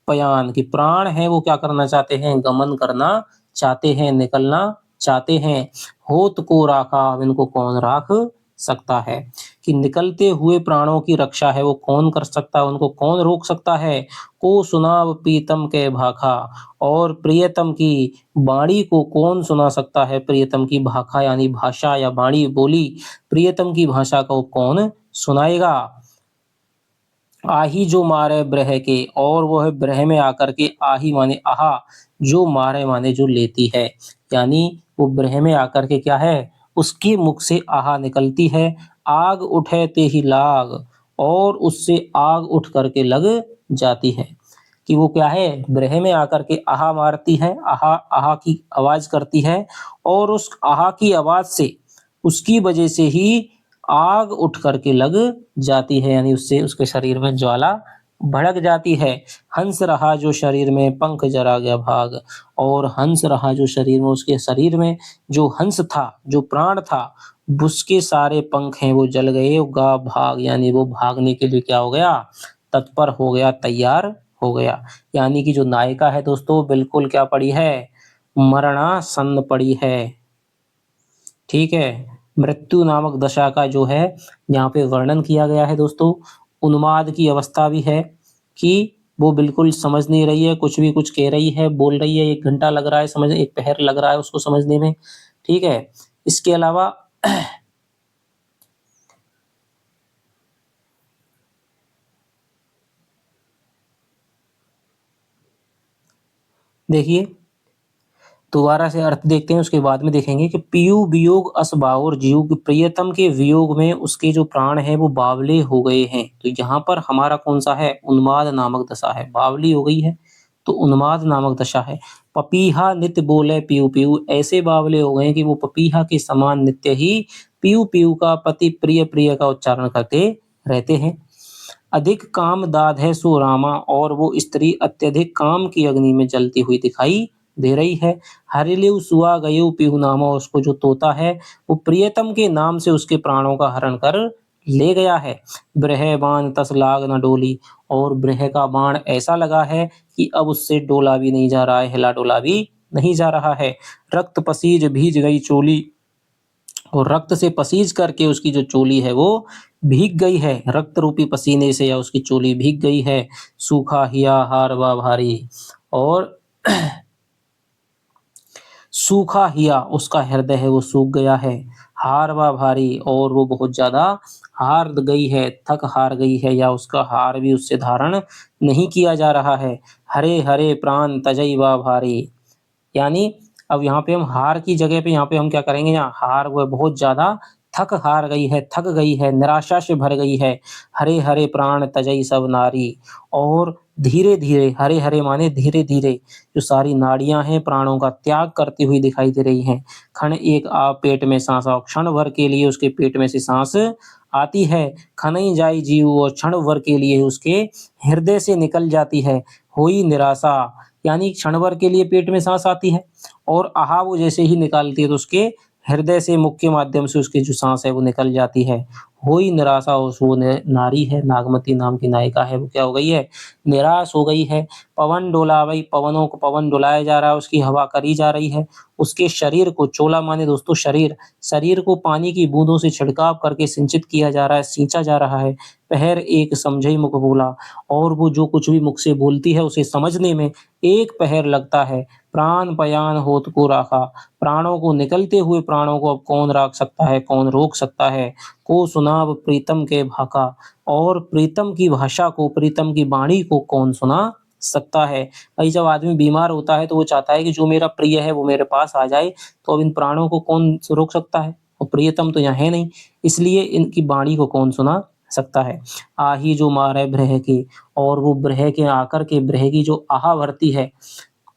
S1: पयान, कि प्राण है वो क्या करना चाहते हैं, गमन करना चाहते हैं, निकलना चाहते हैं। होत को राखा, अब इनको कौन राख सकता है, कि निकलते हुए प्राणों की रक्षा है वो कौन कर सकता है, उनको कौन रोक सकता है। को सुनाव प्रीतम के भाखा, और प्रियतम की वाणी को कौन सुना सकता है, प्रियतम की भाखा यानी भाषा या वाणी बोली, प्रियतम की भाषा को कौन सुनाएगा। आही जो मारे ब्रह के, और वो है ब्रह में आकर के, आही माने आहा, जो मारे माने जो लेती है, यानी वो ब्रह में आकर के क्या है, उसके मुख से आहा निकलती है। आग उठे ते ही लाग, और उससे आग उठ करके लग जाती है, कि वो क्या है, ब्रह में आकर के आहा मारती है, आहा आहा की आवाज करती है, और उस आहा की आवाज से, उसकी वजह से ही आग उठ करके लग जाती है, यानी उससे उसके शरीर में ज्वाला भड़क जाती है। हंस रहा जो शरीर में, पंख जरा गया भाग, और हंस रहा जो शरीर में, उसके शरीर में जो हंस था, जो प्राण था, उसके सारे पंख हैं वो जल गए। गा भाग, यानी वो भागने के लिए क्या हो गया, तत्पर हो गया, तैयार हो गया। यानी कि जो नायिका है दोस्तों, बिल्कुल क्या पड़ी है, मरणासन्न पड़ी है। ठीक है, मृत्यु नामक दशा का जो है यहाँ पे वर्णन किया गया है दोस्तों। उन्माद की अवस्था भी है, कि वो बिल्कुल समझ नहीं रही है, कुछ भी कुछ कह रही है, बोल रही है, 1 घंटा लग रहा है समझ, 1 पहर लग रहा है उसको समझने में। ठीक है, इसके अलावा देखिए, दोबारा से अर्थ देखते हैं, उसके बाद में देखेंगे कि पीयू वियोग अस बाउर जीव, कि प्रियतम के वियोग में उसके जो प्राण हैं वो बावले हो गए हैं। तो यहाँ पर हमारा कौन-सा है, उन्माद नामक दशा है, बावली हो गई है, तो उन्माद नामक दशा है। पपीहा नित्य बोले पीयू पीयू, ऐसे बावले हो गए हैं कि वो पपीहा के समान नित्य ही पीयू पीयू का, पति प्रिय प्रिय का उच्चारण करते रहते हैं। अधिक काम दाद है सो रामा, और वो स्त्री अत्यधिक काम की अग्नि में जलती हुई दिखाई दे रही है। हरिलिव सुआ गयु पिहु नामा, उसको जो तोता है वो प्रियतम के नाम से उसके प्राणों का हरण कर ले गया है। ब्रह बाण तस लाग न डोली, और ब्रह का बाण ऐसा लगा है कि अब उससे डोला भी नहीं जा रहा है, हिला डोला भी नहीं जा रहा है। रक्त पसीज भीज गई चोली, और रक्त से पसीज करके उसकी जो चोली है वो भीग गई है, रक्त रूपी पसीने से, या उसकी चोली भीग गई है। सूखा हिया हार व भारी, और सूखा हिया, उसका हृदय है वो सूख गया है। हार व भारी, और वो बहुत ज्यादा हार गई है, थक हार गई है, या उसका हार भी उससे धारण नहीं किया जा रहा है। हरे हरे प्राण तजई व भारी, यानी अब यहाँ पे हम हार की जगह पे यहाँ पे हम क्या करेंगे, यहाँ हार वो बहुत ज्यादा थक हार गई है, थक गई है, निराशा से भर गई है। हरे हरे प्राण तजई सब नारी, और धीरे धीरे, हरे हरे माने धीरे धीरे, जो सारी नाड़ियां हैं प्राणों का त्याग करती हुई दिखाई दे रही हैं। क्षण एक आप पेट में सांस आओ, क्षण भर के लिए उसके पेट में से सांस आती है। खनई जाई जीव, और क्षण भर के लिए उसके हृदय से निकल जाती है। हुई निराशा, यानी क्षण भर के लिए पेट में सांस आती है, और आहा वो जैसे ही निकालती है तो उसके हृदय से, मुख के माध्यम से उसकी जो सांस है वो निकल जाती है। हुई निराशा, उस वो नारी है, नागमती नाम की नायिका है, वो क्या हो गई है, निराश हो गई है। पवन डोलावई, पवनों को पवन डुलाया जा रहा है, उसकी हवा करी जा रही है। उसके शरीर को, चोला माने दोस्तों शरीर, शरीर को पानी की बूंदों से छिड़काव करके सिंचित किया जा रहा है, सींचा जा रहा है। पहर एक समझई मुख बोला, और वो जो कुछ भी मुख से बोलती है उसे समझने में एक पहर लगता है। प्राण पयान होत को राखा, प्राणों को, निकलते हुए प्राणों को अब कौन रोक सकता है, कौन रोक सकता है। को सुनाव प्रीतम के भाका, और प्रीतम की भाषा को, प्रीतम की वाणी को कौन सुना सकता है। भाई जब आदमी बीमार होता है तो वो चाहता है कि जो मेरा प्रिय है वो मेरे पास आ जाए, तो अब इन प्राणों को कौन रोक सकता है, और प्रियतम तो यहाँ है नहीं, इसलिए इनकी वाणी को कौन सुना सकता है। आही जो मारे ब्रह के, और वो ब्रह के आकर के ब्रह की जो आह भरती है,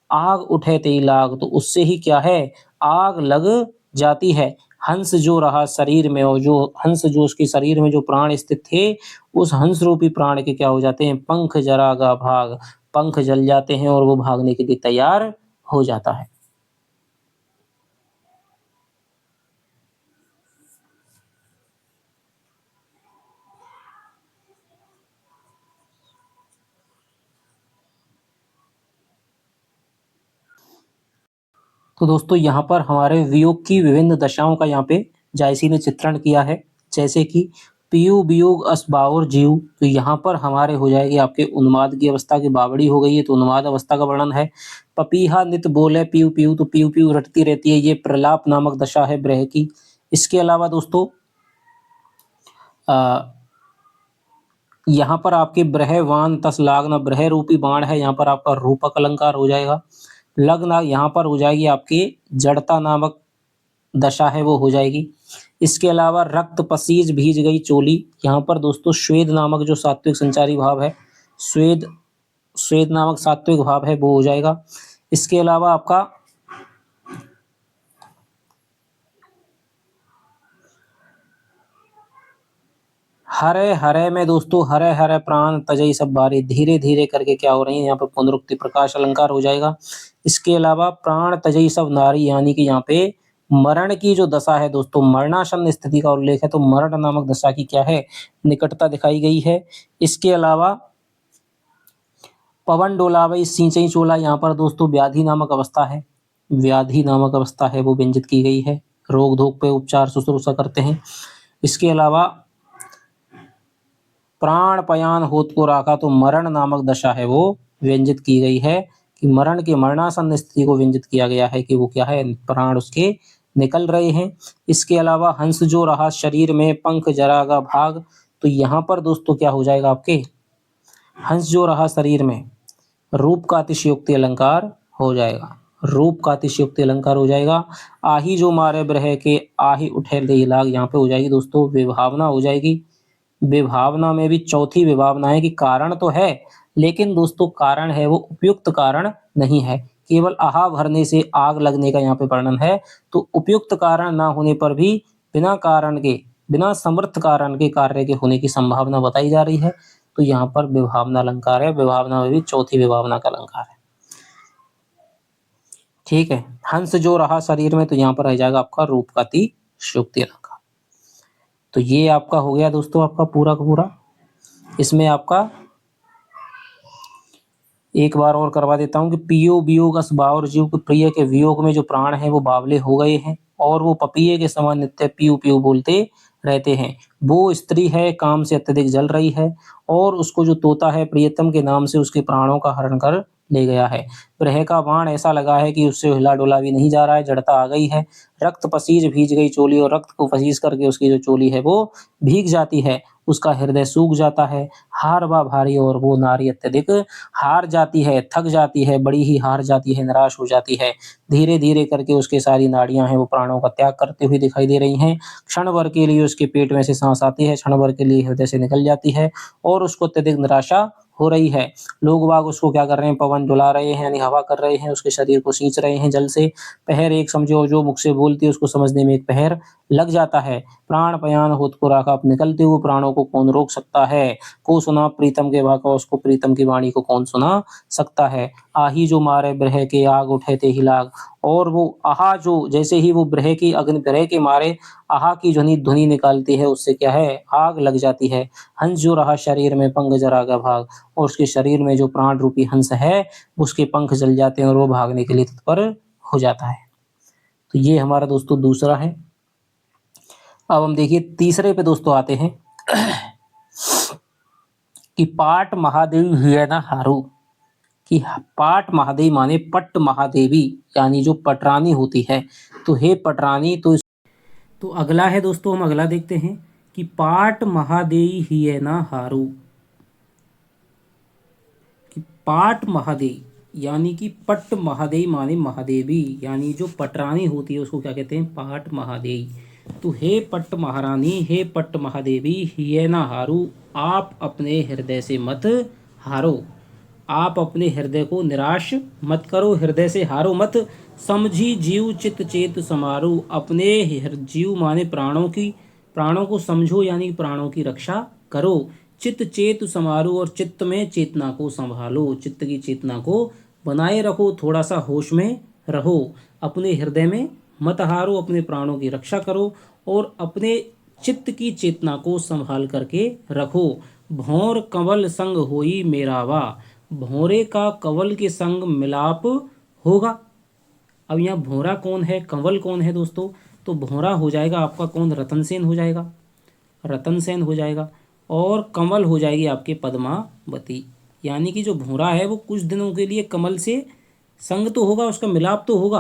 S1: आग उठे तेई लाग, तो उससे ही क्या है, आग लग जाती है। हंस जो रहा शरीर में, और जो हंस जो उसके शरीर में जो प्राण स्थित थे, उस हंस रूपी प्राण के क्या हो जाते हैं, पंख जरागा भाग, पंख जल जाते हैं और वो भागने के लिए तैयार हो जाता है। तो दोस्तों यहाँ पर हमारे वियोग की विभिन्न दशाओं का यहाँ पे जायसी ने चित्रण किया है। जैसे कि पीयू वियोग अस बाउर जीव, तो यहाँ पर हमारे हो जाएगी आपके उन्माद की अवस्था की बावड़ी हो गई है, तो उन्माद अवस्था का वर्णन है। पपीहा नित बोले पीयू पीयू, तो पीयू पीयू रटती रहती है, ये प्रलाप नामक दशा है ब्रह की। इसके अलावा दोस्तों यहाँ पर आपके ब्रह वान तस लागना, ब्रह रूपी बाण है, यहाँ पर आपका रूपक अलंकार हो जाएगा। लग्न यहाँ पर हो जाएगी आपकी जड़ता नामक दशा है वो हो जाएगी। इसके अलावा रक्त पसीज भीज गई चोली, यहाँ पर दोस्तों श्वेद नामक जो सात्विक संचारी भाव है, स्वेद स्वेद नामक सात्विक भाव है वो हो जाएगा। इसके अलावा आपका हरे हरे में दोस्तों हरे हरे प्राण तजई सब बारी, धीरे धीरे करके क्या हो रही है, यहाँ पर पुनरुक्ति प्रकाश अलंकार हो जाएगा। इसके अलावा प्राण तजई सब नारी, यानी कि यहाँ पे मरण की जो दशा है दोस्तों, मरणासन स्थिति का उल्लेख है, तो मरण नामक दशा की क्या है, निकटता दिखाई गई है। इसके अलावा पवन डोलावई सिंचई चोला, यहाँ पर दोस्तों व्याधि नामक अवस्था है, व्याधि नामक अवस्था है वो व्यंजित की गई है। रोग धोग पे उपचार शुश्रूषा करते हैं। इसके अलावा प्राण पयान होत को राखा, तो मरण नामक दशा है वो व्यंजित की गई है, कि मरण के मरणासन स्थिति को व्यंजित किया गया है, कि वो क्या है, प्राण उसके निकल रहे हैं। इसके अलावा हंस जो रहा शरीर में, पंख जरागा भाग, तो यहाँ पर दोस्तों क्या हो जाएगा आपके, हंस जो रहा शरीर में, रूप का अतिशयोक्ति अलंकार हो जाएगा, रूप का अतिशयोक्ति अलंकार हो जाएगा। आही जो मारे ब्रह के, आही उठे दे लाग, यहाँ पे हो जाएगी दोस्तों विभावना हो जाएगी। विभावना में भी चौथी विभावना है कि कारण तो है, लेकिन दोस्तों कारण है वो उपयुक्त कारण नहीं है, केवल आहा भरने से आग लगने का यहाँ पे वर्णन है, तो उपयुक्त कारण ना होने पर भी बिना कारण के, बिना समर्थ कारण के कार्य के होने की संभावना बताई जा रही है, तो यहाँ पर विभावना अलंकार है, विभावना में भी चौथी विभावना का अलंकार है। ठीक है, हंस जो रहा शरीर में, तो यहाँ पर रह जाएगा आपका रूप का अतिशयोक्ति अलंकार। तो ये आपका हो गया दोस्तों आपका पूरा का पूरा। इसमें आपका एक बार और करवा देता हूँ कि पियो वियोग अस बाउर जीव, के प्रिय के वियोग में जो प्राण है वो बावले हो गए हैं, और वो पपीहे के समान नित्य पीयू पीयू बोलते रहते हैं। वो स्त्री है, काम से अत्यधिक जल रही है, और उसको जो तोता है प्रियतम के नाम से उसके प्राणों का हरण कर ले गया है। प्रह का बाण ऐसा लगा है कि उससे हिला डोला भी नहीं जा रहा है, जड़ता आ गई है। रक्त पसीज भीज गई चोली, और रक्त को पसीज करके उसकी जो चोली है वो भीग जाती है, उसका हृदय सूख जाता है। हार बा भारी, और वो नारी अत्यधिक हार जाती है, थक जाती है, बड़ी ही हार जाती है, निराश हो जाती है। धीरे धीरे करके उसके सारी नाड़ियां हैं वो प्राणों का त्याग करते हुए दिखाई दे रही हैं। क्षण भर के लिए उसके पेट में से सांस आती है, क्षण भर के लिए हृदय से निकल जाती है, और उसको अत्यधिक निराशा हो रही है। लोग बाग उसको क्या कर रहे हैं, पवन डुला रहे हैं, यानी हवा कर रहे हैं, उसके शरीर को सींच रहे हैं जल से। पहर एक समझो, जो मुख से बोलती है उसको समझने में एक पहर लग जाता है। प्राण पयान होत को राखा, निकलते हुए प्राणों को कौन रोक सकता है। को सुना प्रीतम के वाका, उसको प्रीतम की वाणी को कौन सुना सकता है। आही जो मारे ब्रह के, आग उठे ते ही लाग, और वो आहा जो जैसे ही वो ब्रह की अग्नि ब्रह के मारे आहा की ध्वनि ध्वनि निकालती है, उससे क्या है, आग लग जाती है। हंस जो रहा शरीर में, पंख जरागा भाग, और उसके शरीर में जो प्राण रूपी हंस है उसके पंख जल जाते हैं, और वो भागने के लिए तत्पर हो जाता है। तो ये हमारा दोस्तों दूसरा है। अब हम देखिए तीसरे पे दोस्तों आते हैं कि पाट महादेवी हुए ना हारू, कि पाट महादेवी माने पट महादेवी, यानी जो पटरानी होती है। तो हे पटरानी, तो अगला है दोस्तों, हम अगला देखते हैं कि पाट महादेवी ही है ना हारू, कि पाट महादेवी यानी कि पट महादेवी माने महादेवी, यानी जो पटरानी होती है उसको क्या कहते हैं, पाट महादेवी। तो हे पट्ट महारानी, हे पट्ट महादेवी, हिये ना हारू, आप अपने हृदय से मत हारो। आप अपने हृदय को निराश मत करो, हृदय से हारो मत। समझी जीव चित चेत समारो, अपने जीव माने प्राणों को समझो, यानी प्राणों की रक्षा करो। चित चेत समारो, और चित्त में चेतना को संभालो, चित्त की चेतना को बनाए रखो, थोड़ा सा होश में रहो। अपने हृदय में मत हारो, अपने प्राणों की रक्षा करो और अपने चित्त की चेतना को संभाल करके रखो। भौर कंवल संग होई मेरावा, भौरे का कंवल के संग मिलाप होगा। अब यहाँ भौरा कौन है, कंवल कौन है दोस्तों? तो भौरा हो जाएगा आपका कौन, रतन सेन हो जाएगा, रतन सेन हो जाएगा। और कंवल हो जाएगी आपके पद्मावती। यानी कि जो भौरा है वो कुछ दिनों के लिए कमल से संग तो होगा, उसका मिलाप तो होगा।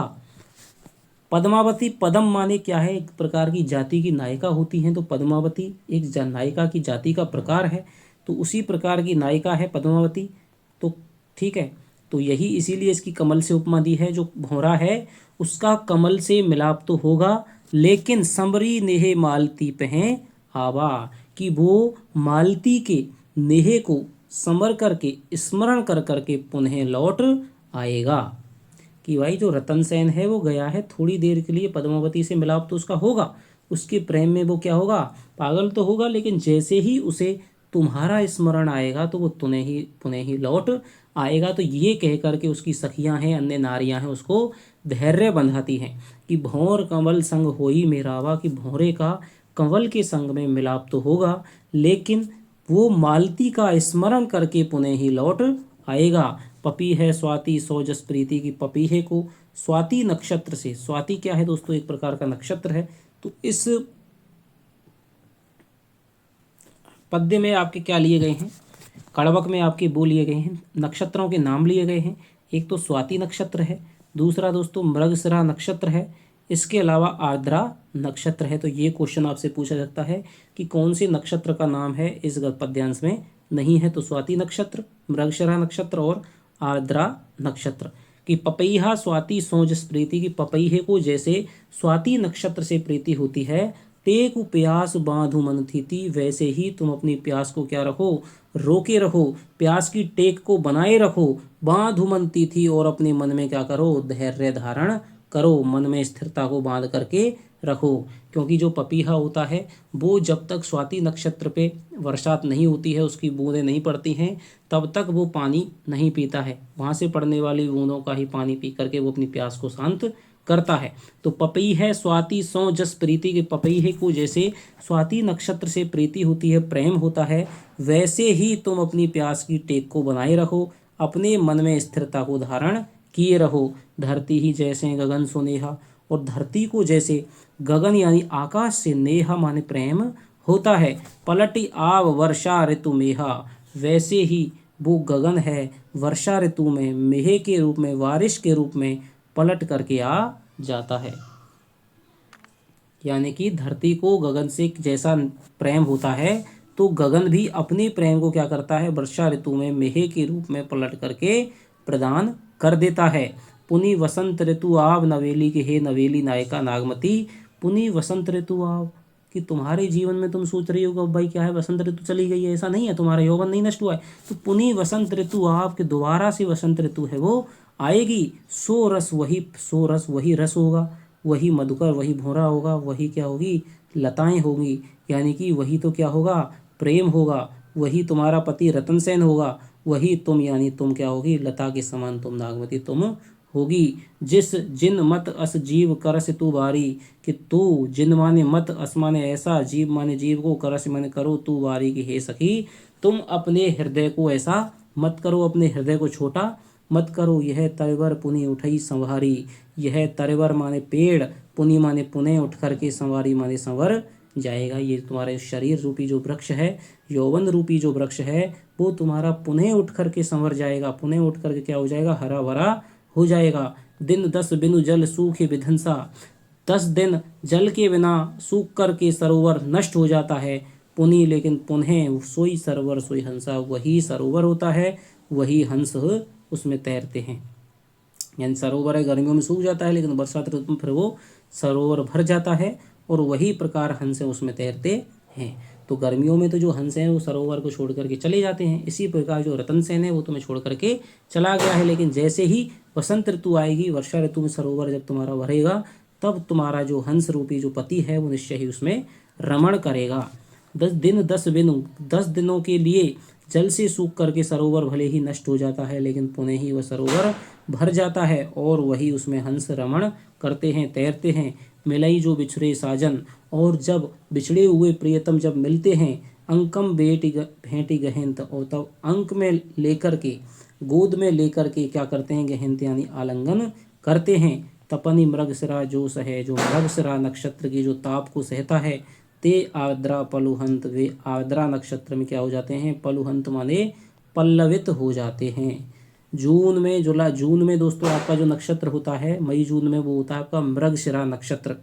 S1: पद्मावती, पद्म माने क्या है, एक प्रकार की जाति की नायिका होती हैं, तो पद्मावती एक नायिका की जाति का प्रकार है, तो उसी प्रकार की नायिका है पद्मावती। तो ठीक है, तो यही इसीलिए इसकी कमल से उपमा दी है। जो भौरा है उसका कमल से मिलाप तो होगा, लेकिन समरी नेह मालती पहें आवा, कि वो मालती के नेह को समर करके, स्मरण कर करके पुनः लौट आएगा। कि भाई जो रतन सेन है वो गया है थोड़ी देर के लिए, पद्मावती से मिलाप तो उसका होगा, उसके प्रेम में वो क्या होगा, पागल तो होगा, लेकिन जैसे ही उसे तुम्हारा स्मरण आएगा तो वो पुनः ही लौट आएगा। तो ये कह करके उसकी सखियां हैं, अन्य नारियां हैं, उसको धैर्य बंधाती हैं कि भौर कंवल संग होई मेरावा, कि भौरे का कंवल के संग में मिलाप तो होगा, लेकिन वो मालती का स्मरण करके पुनः ही लौट आएगा। पपी है स्वाति सौ जस प्रीति, की पपीहे को स्वाति नक्षत्र से, स्वाति क्या है दोस्तों, एक प्रकार का नक्षत्र है। तो इस पद्य में आपके क्या लिए गए हैं, कड़वक में आपके वो लिए गए हैं, नक्षत्रों के नाम लिए गए हैं। एक तो स्वाति नक्षत्र है, दूसरा दोस्तों मृगशिरा नक्षत्र है, इसके अलावा आर्द्रा नक्षत्र है। तो ये क्वेश्चन आपसे पूछा जाता है कि कौन से नक्षत्र का नाम है इस पद्यांश में नहीं है, तो स्वाति नक्षत्र, मृगशिरा नक्षत्र और आर्द्रा नक्षत्र। कि पपैहा स्वाति सोजस प्रीति, की पपैहे को जैसे स्वाति नक्षत्र से प्रीति होती है, तेकु प्यास बांधु मन थीति, वैसे ही तुम अपनी प्यास को क्या रखो, रोके रखो, प्यास की टेक को बनाए रखो। बांधु मन थी, और अपने मन में क्या करो, धैर्य धारण करो, मन में स्थिरता को बांध करके रखो। क्योंकि जो पपीहा होता है वो जब तक स्वाति नक्षत्र पे वर्षात नहीं होती है, उसकी बूंदें नहीं पड़ती हैं, तब तक वो पानी नहीं पीता है, वहाँ से पड़ने वाली बूंदों का ही पानी पी करके वो अपनी प्यास को शांत करता है। तो पपई है स्वाति सौ जस प्रीति, के पपईहे को जैसे स्वाति नक्षत्र से प्रीति होती है, प्रेम होता है, वैसे ही तुम अपनी प्यास की टेक को बनाए रखो, अपने मन में स्थिरता को धारण किए रहो। धरती ही जैसे गगन सुनेहा, और धरती को जैसे गगन यानी आकाश से नेहा माने प्रेम होता है, पलटी आव वर्षा ऋतु मेहा, वैसे ही वो गगन है वर्षा ऋतु में मेह के रूप में, बारिश के रूप में पलट करके आ जाता है। यानी कि धरती को गगन से जैसा प्रेम होता है, तो गगन भी अपने प्रेम को क्या करता है, वर्षा ऋतु में मेह के रूप में पलट करके प्रदान कर देता है। पुनि वसंत ऋतु आव नवेली, के हे नवेली नायिका नागमती, पुनि वसंत ऋतु आव, कि तुम्हारे जीवन में तुम सोच रही हो भाई क्या है, वसंत ऋतु चली गई है, ऐसा नहीं है, तुम्हारा यौवन नहीं नष्ट हुआ है। तो पुनि वसंत ऋतु आव, के दोबारा से वसंत ऋतु है वो आएगी। सो रस वही रस होगा, वही मधुकर, वही भौरा होगा, वही क्या होगी, लताएं होंगी, यानी कि वही तो क्या होगा, प्रेम होगा, वही तुम्हारा पति रतन सेन होगा, वही तुम, यानी तुम क्या होगी, लता के समान तुम नागमती तुम होगी। जिस जिन मत अस जीव करस तू बारी, कि तू जिन माने मत, अस माने ऐसा, जीव माने जीव को, करस माने करो, तू बारी, की हे सखी तुम अपने हृदय को ऐसा मत करो, अपने हृदय को छोटा मत करो। यह तरवर पुनि उठई संवारी, यह तरवर माने पेड़, पुनि माने पुनः उठ करके, संवारी माने संवर जाएगा। ये तुम्हारे शरीर रूपी जो वृक्ष है, यौवन रूपी जो वृक्ष है, वो तुम्हारा पुनः उठ करके संवर जाएगा, पुनः उठ करके क्या हो जाएगा, हरा भरा हो जाएगा। दिन 10 बिनु जल सूखे विध्वंसा, 10 दिन जल के बिना सूख करके सरोवर नष्ट हो जाता है, पुनि लेकिन पुनः सोई सरोवर सोई हंसा, वही सरोवर होता है, वही हंस उसमें तैरते हैं। यानी सरोवर है गर्मियों में सूख जाता है, लेकिन बरसात ऋतु में फिर वो सरोवर भर जाता है और वही प्रकार हंस उसमें तैरते हैं। तो गर्मियों में तो जो हंस हैं वो सरोवर को छोड़ करके चले जाते हैं, इसी प्रकार जो रतन सेन है वो तुम्हें छोड़ करके चला गया है। लेकिन जैसे ही वसंत ऋतु आएगी, वर्षा ऋतु में सरोवर जब तुम्हारा भरेगा, तब तुम्हारा जो हंस रूपी जो पति है वो निश्चय ही उसमें रमण करेगा। 10 दिनों के लिए जल से सूख करके सरोवर भले ही नष्ट हो जाता है, लेकिन पुनः ही वह सरोवर भर जाता है और वही उसमें हंस रमण करते हैं, तैरते हैं। मिलई जो बिछड़े साजन, और जब बिछड़े हुए प्रियतम जब मिलते हैं, अंकम भेंटी गहनत, और तब अंक में लेकर के, गोद में लेकर के क्या करते हैं, गहनत यानी आलिंगन करते हैं। तपनी मृगशिरा जो सहे, जो मृगशिरा नक्षत्र की जो ताप को सहता है, ते आर्द्रा पलुहंत, वे आर्द्रा नक्षत्र में क्या हो जाते हैं, पलुहंत माने पल्लवित हो जाते हैं। जून में दोस्तों आपका जो नक्षत्र होता है, मई जून में, वो होता है आपका मृगशिरा नक्षत्र,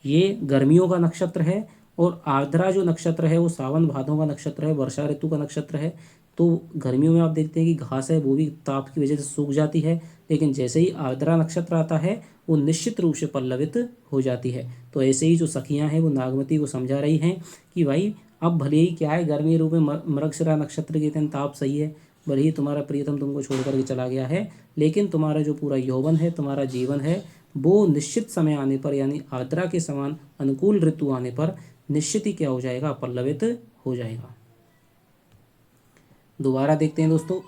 S1: ये गर्मियों का नक्षत्र है। और आर्द्रा जो नक्षत्र है वो सावन भादों का नक्षत्र है, वर्षा ऋतु का नक्षत्र है। तो गर्मियों में आप देखते हैं कि घास है वो भी ताप की वजह से सूख जाती है, लेकिन जैसे ही आर्द्रा नक्षत्र आता है वो निश्चित रूप से पल्लवित हो जाती है। तो ऐसे ही जो सखियां हैं वो नागमती को समझा रही हैं कि भाई अब भले ही क्या है, गर्मी रूप में मृगशिरा नक्षत्र के दिन ताप सही है, भले ही तुम्हारा प्रियतम तुमको छोड़ करके चला गया है, लेकिन तुम्हारा जो पूरा यौवन है, तुम्हारा जीवन है, वो निश्चित समय आने पर, यानी आर्द्रा के समान अनुकूल ऋतु आने पर निश्चित ही क्या हो जाएगा, पल्लवित हो जाएगा। दोबारा देखते हैं दोस्तों।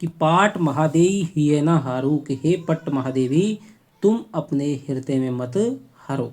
S1: कि पाट महादेई हिये न हारू, कि हे पट्ट महादेवी तुम अपने हृदय में मत हारो।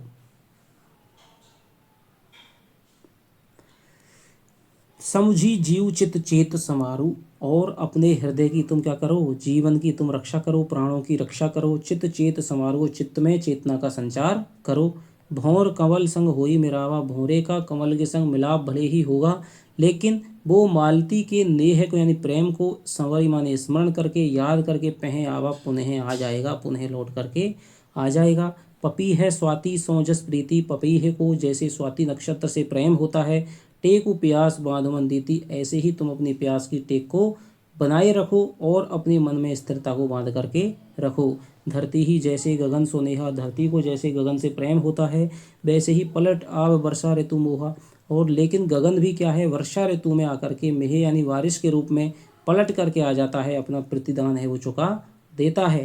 S1: समुझी जीव चित चेत समारू, और अपने हृदय की तुम क्या करो, जीवन की तुम रक्षा करो, प्राणों की रक्षा करो। चित चेत समारो, चित्त में चेतना का संचार करो। भौर कंवल संग होई मिलावा, भौरे का कमल के संग मिलाप भले ही होगा, लेकिन वो मालती के नेह को यानी प्रेम को संवरी माने स्मरण करके, याद करके, पह आवा पुनः आ जाएगा, पुनः लौट करके आ जाएगा। पपी है स्वाति सोजस प्रीति, पपीहे को जैसे स्वाति नक्षत्र से प्रेम होता है, टेकु प्यास बांधवन दीति, ऐसे ही तुम अपनी प्यास की टेक को बनाए रखो और अपने मन में स्थिरता को बांध करके रखो। धरती ही जैसे गगन सोनेहा, धरती को जैसे गगन से प्रेम होता है, वैसे ही पलट आव वर्षा ऋतु मोहा, और लेकिन गगन भी क्या है, वर्षा ऋतु में आकर के मेह यानी बारिश के रूप में पलट करके आ जाता है, अपना प्रतिदान है वो चुका देता है।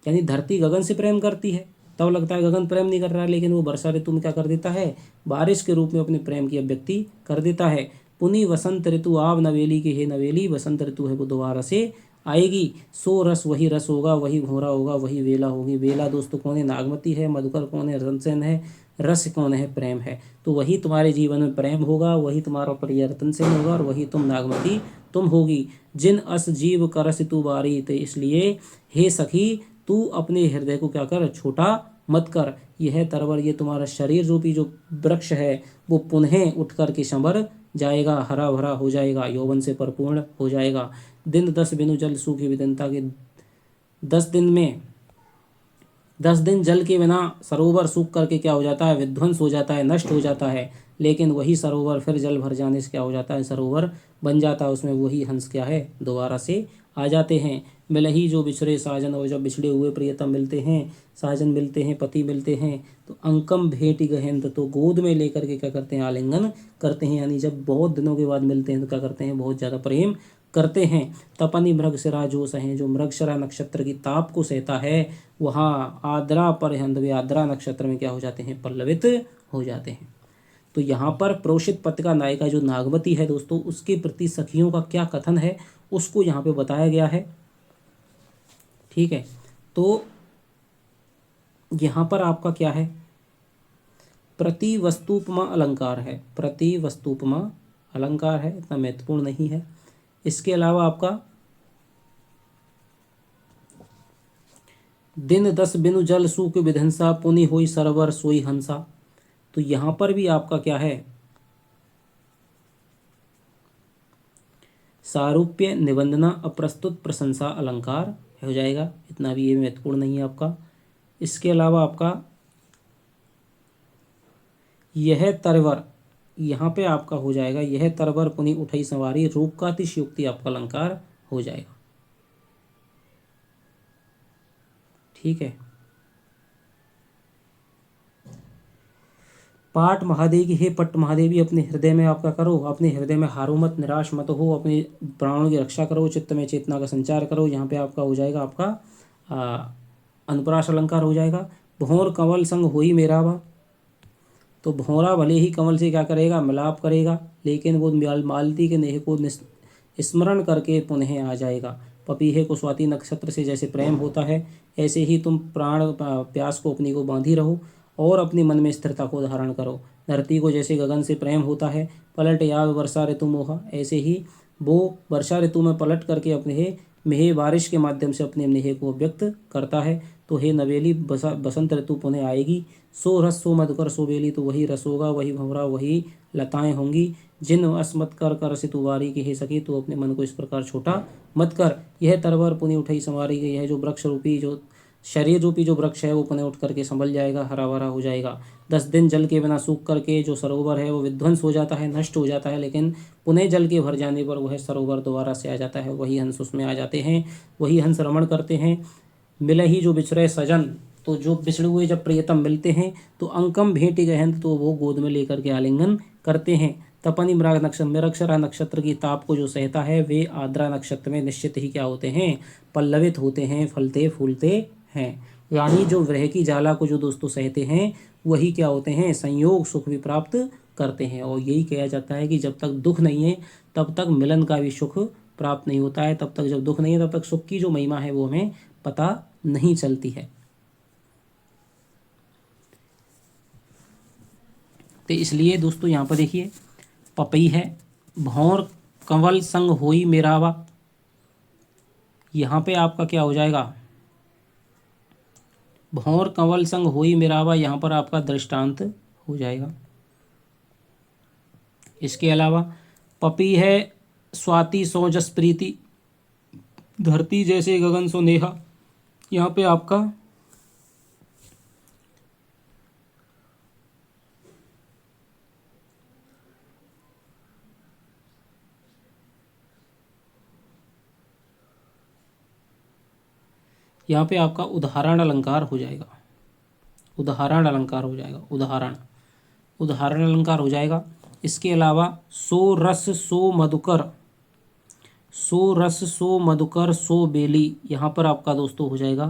S1: यानी धरती गगन से प्रेम करती है, तब लगता है गगन प्रेम नहीं कर रहा है, लेकिन वो वर्षा ऋतु में क्या कर देता है, बारिश के रूप में अपने प्रेम की अभिव्यक्ति कर देता है। पुनी वसंत ऋतु आव नवेली के, हे नवेली वसंत ऋतु है वो दोबारा से आएगी। सो रस वही रस होगा, वही घोरा होगा, वही वेला होगी। वेला दोस्तों कौन है, नागमती है। मधुकर कौन है, रतनसेन है। रस कौन है, प्रेम है। तो वही तुम्हारे जीवन में प्रेम होगा, वही तुम्हारा प्रिय रतनसेन होगा, और वही तुम नागमती तुम होगी। जिन अस जीव करस तू बारी, तो इसलिए हे सखी तू अपने हृदय को क्या कर, छोटा मत कर। यह तरवर, ये तुम्हारा शरीर रूपी जो वृक्ष है वो पुनः उठ कर के संवर जाएगा, हरा भरा हो जाएगा, यौवन से परिपूर्ण हो जाएगा। दिन 10 बिनु जल सूखी विदनता के, 10 दिन में 10 दिन जल के बिना सरोवर सूख करके क्या हो जाता है, विध्वंस हो जाता है, नष्ट हो जाता है। लेकिन वही सरोवर फिर जल भर जाने से क्या हो जाता है, सरोवर बन जाता है, उसमें वही हंस क्या है, दोबारा से आ जाते हैं। मिलही जो बिछड़े साजन, और जब बिछड़े हुए प्रियतम मिलते हैं, साजन मिलते हैं, पति मिलते हैं, तो अंकम भेंटी गहन, तो गोद में लेकर के क्या करते हैं, आलिंगन करते हैं। यानी जब बहुत दिनों के बाद मिलते हैं तो क्या करते हैं, बहुत ज़्यादा प्रेम करते हैं। तपनी मृगशिरा जो सहें, जो मृगशिरा नक्षत्र की ताप को सहता है, वहाँ आद्रा पर वे आद्रा नक्षत्र में क्या हो जाते हैं, पल्लवित हो जाते हैं। तो यहाँ पर प्रोषित पत्रिका नायिका जो नागमती है दोस्तों, उसके प्रति सखियों का क्या कथन है उसको यहाँ पे बताया गया है। ठीक है, तो यहाँ पर आपका क्या है, प्रति वस्तुपमा अलंकार है, प्रति वस्तुपमा अलंकार है, इतना महत्वपूर्ण नहीं है। इसके अलावा आपका दिन 10 बिनु जल सूख विधंसा, पुनि होई सरवर सोई हंसा, तो यहाँ पर भी आपका क्या है, सारूप्य निबंधना अप्रस्तुत प्रशंसा अलंकार हो जाएगा, इतना भी ये महत्वपूर्ण नहीं है आपका। इसके अलावा आपका यह तरवर, यहाँ पे आपका हो जाएगा यह तरवर पुनि उठई सवारी, रूप का अतिशयोक्ति आपका अलंकार हो जाएगा। ठीक है। पाठ महादेवी, हे पट्ट महादेवी, अपने हृदय में आपका करो, अपने हृदय में हारो मत, निराश मत हो, अपने प्राणों की रक्षा करो, चित्त में चेतना का संचार करो। यहाँ पे आपका हो जाएगा आपका अनुप्रास अलंकार हो जाएगा। भौर कंवल संग होई मेरावा, तो भौरा भले ही कंवल से क्या करेगा, मिलाप करेगा, लेकिन वो मालती के नेह को स्मरण करके पुनः आ जाएगा। पपीहे को स्वाति नक्षत्र से जैसे प्रेम होता है, ऐसे ही तुम प्राण प्यास को अपनी को बांधी रहो और अपने मन में स्थिरता को धारण करो। धरती को जैसे गगन से प्रेम होता है, पलट या वर्षा ऋतु मोहा, ऐसे ही वो वर्षा ऋतु में पलट करके अपने मेह बारिश के माध्यम से अपने नेह को व्यक्त करता है। तो हे नवेली, बसंत ऋतु पुनः आएगी। सो रस सो मधुकर सो बेली, तो वही रस होगा, वही भंवरा, वही लताएं होंगी। जिन असमत कर कर से तुवारी की हे सकी, तो अपने मन को इस प्रकार छोटा मत कर। यह तरवर पुनि उठई संवारी गई है, जो वृक्ष रूपी, जो शरीर रूपी जो वृक्ष है वो पुनः उठ करके संभल जाएगा, हरा भरा हो जाएगा। 10 दिन जल के बिना सूख करके जो सरोवर है वो विध्वंस हो जाता है, नष्ट हो जाता है, लेकिन पुनः जल के भर जाने पर वह सरोवर दोबारा से आ जाता है, वही हंस उसमें आ जाते हैं, वही हंस रमण करते हैं। मिले ही जो बिछड़े सजन, तो जो बिछड़े हुए जब प्रियतम मिलते हैं तो अंकम भेंट गहन, तो वो गोद में लेकर के आलिंगन करते हैं। तपनी मृग नक्षत्र, मृगशिरा नक्षत्र की ताप को जो सहता है, वे आद्रा नक्षत्र में निश्चित ही क्या होते हैं, पल्लवित होते हैं, फलते फूलते हैं। यानी जो विरह की ज्वाला को जो दोस्तों सहते हैं, वही क्या होते हैं, संयोग सुख भी प्राप्त करते हैं। और यही कहा जाता है कि जब तक दुख नहीं है तब तक मिलन का भी सुख प्राप्त नहीं होता है, तब तक जब दुख नहीं है तब तक सुख की जो महिमा है वो हमें पता नहीं चलती है। तो इसलिए दोस्तों यहाँ पर देखिए, पपई है, भौर कंवल संग होई मेरावा, यहाँ पे आपका क्या हो जाएगा, भौर कंवल संग होई मेरावा, यहाँ पर आपका दृष्टांत हो जाएगा। इसके अलावा पपी है स्वाति सो जस प्रीति, धरती जैसे गगन सो नेहा, यहाँ पे आपका उदाहरण अलंकार हो जाएगा, उदाहरण अलंकार हो जाएगा, उदाहरण अलंकार हो जाएगा। इसके अलावा सो रस सो मधुकर, सो रस सो मधुकर सो बेली, यहाँ पर आपका दोस्तों हो जाएगा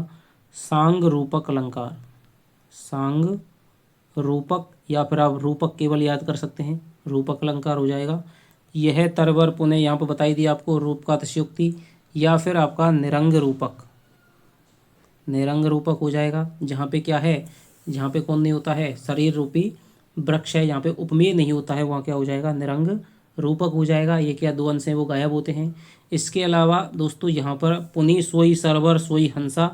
S1: सांग रूपक अलंकार, सांग रूपक, या फिर आप रूपक केवल याद कर सकते हैं, रूपक अलंकार हो जाएगा। यह तरवर पुनः, यहाँ पर बताई दी आपको रूप का अतिशयोक्ति, या फिर आपका निरंग रूपक, निरंग रूपक हो जाएगा। जहाँ पे क्या है, जहाँ पे कौन नहीं होता है, शरीर रूपी वृक्ष है, यहाँ पे उपमेय नहीं होता है, वहाँ क्या हो जाएगा, निरंग रूपक हो जाएगा। ये क्या दो अंश हैं वो गायब होते हैं। इसके अलावा दोस्तों यहाँ पर पुनि सोई सरवर सोई हंसा,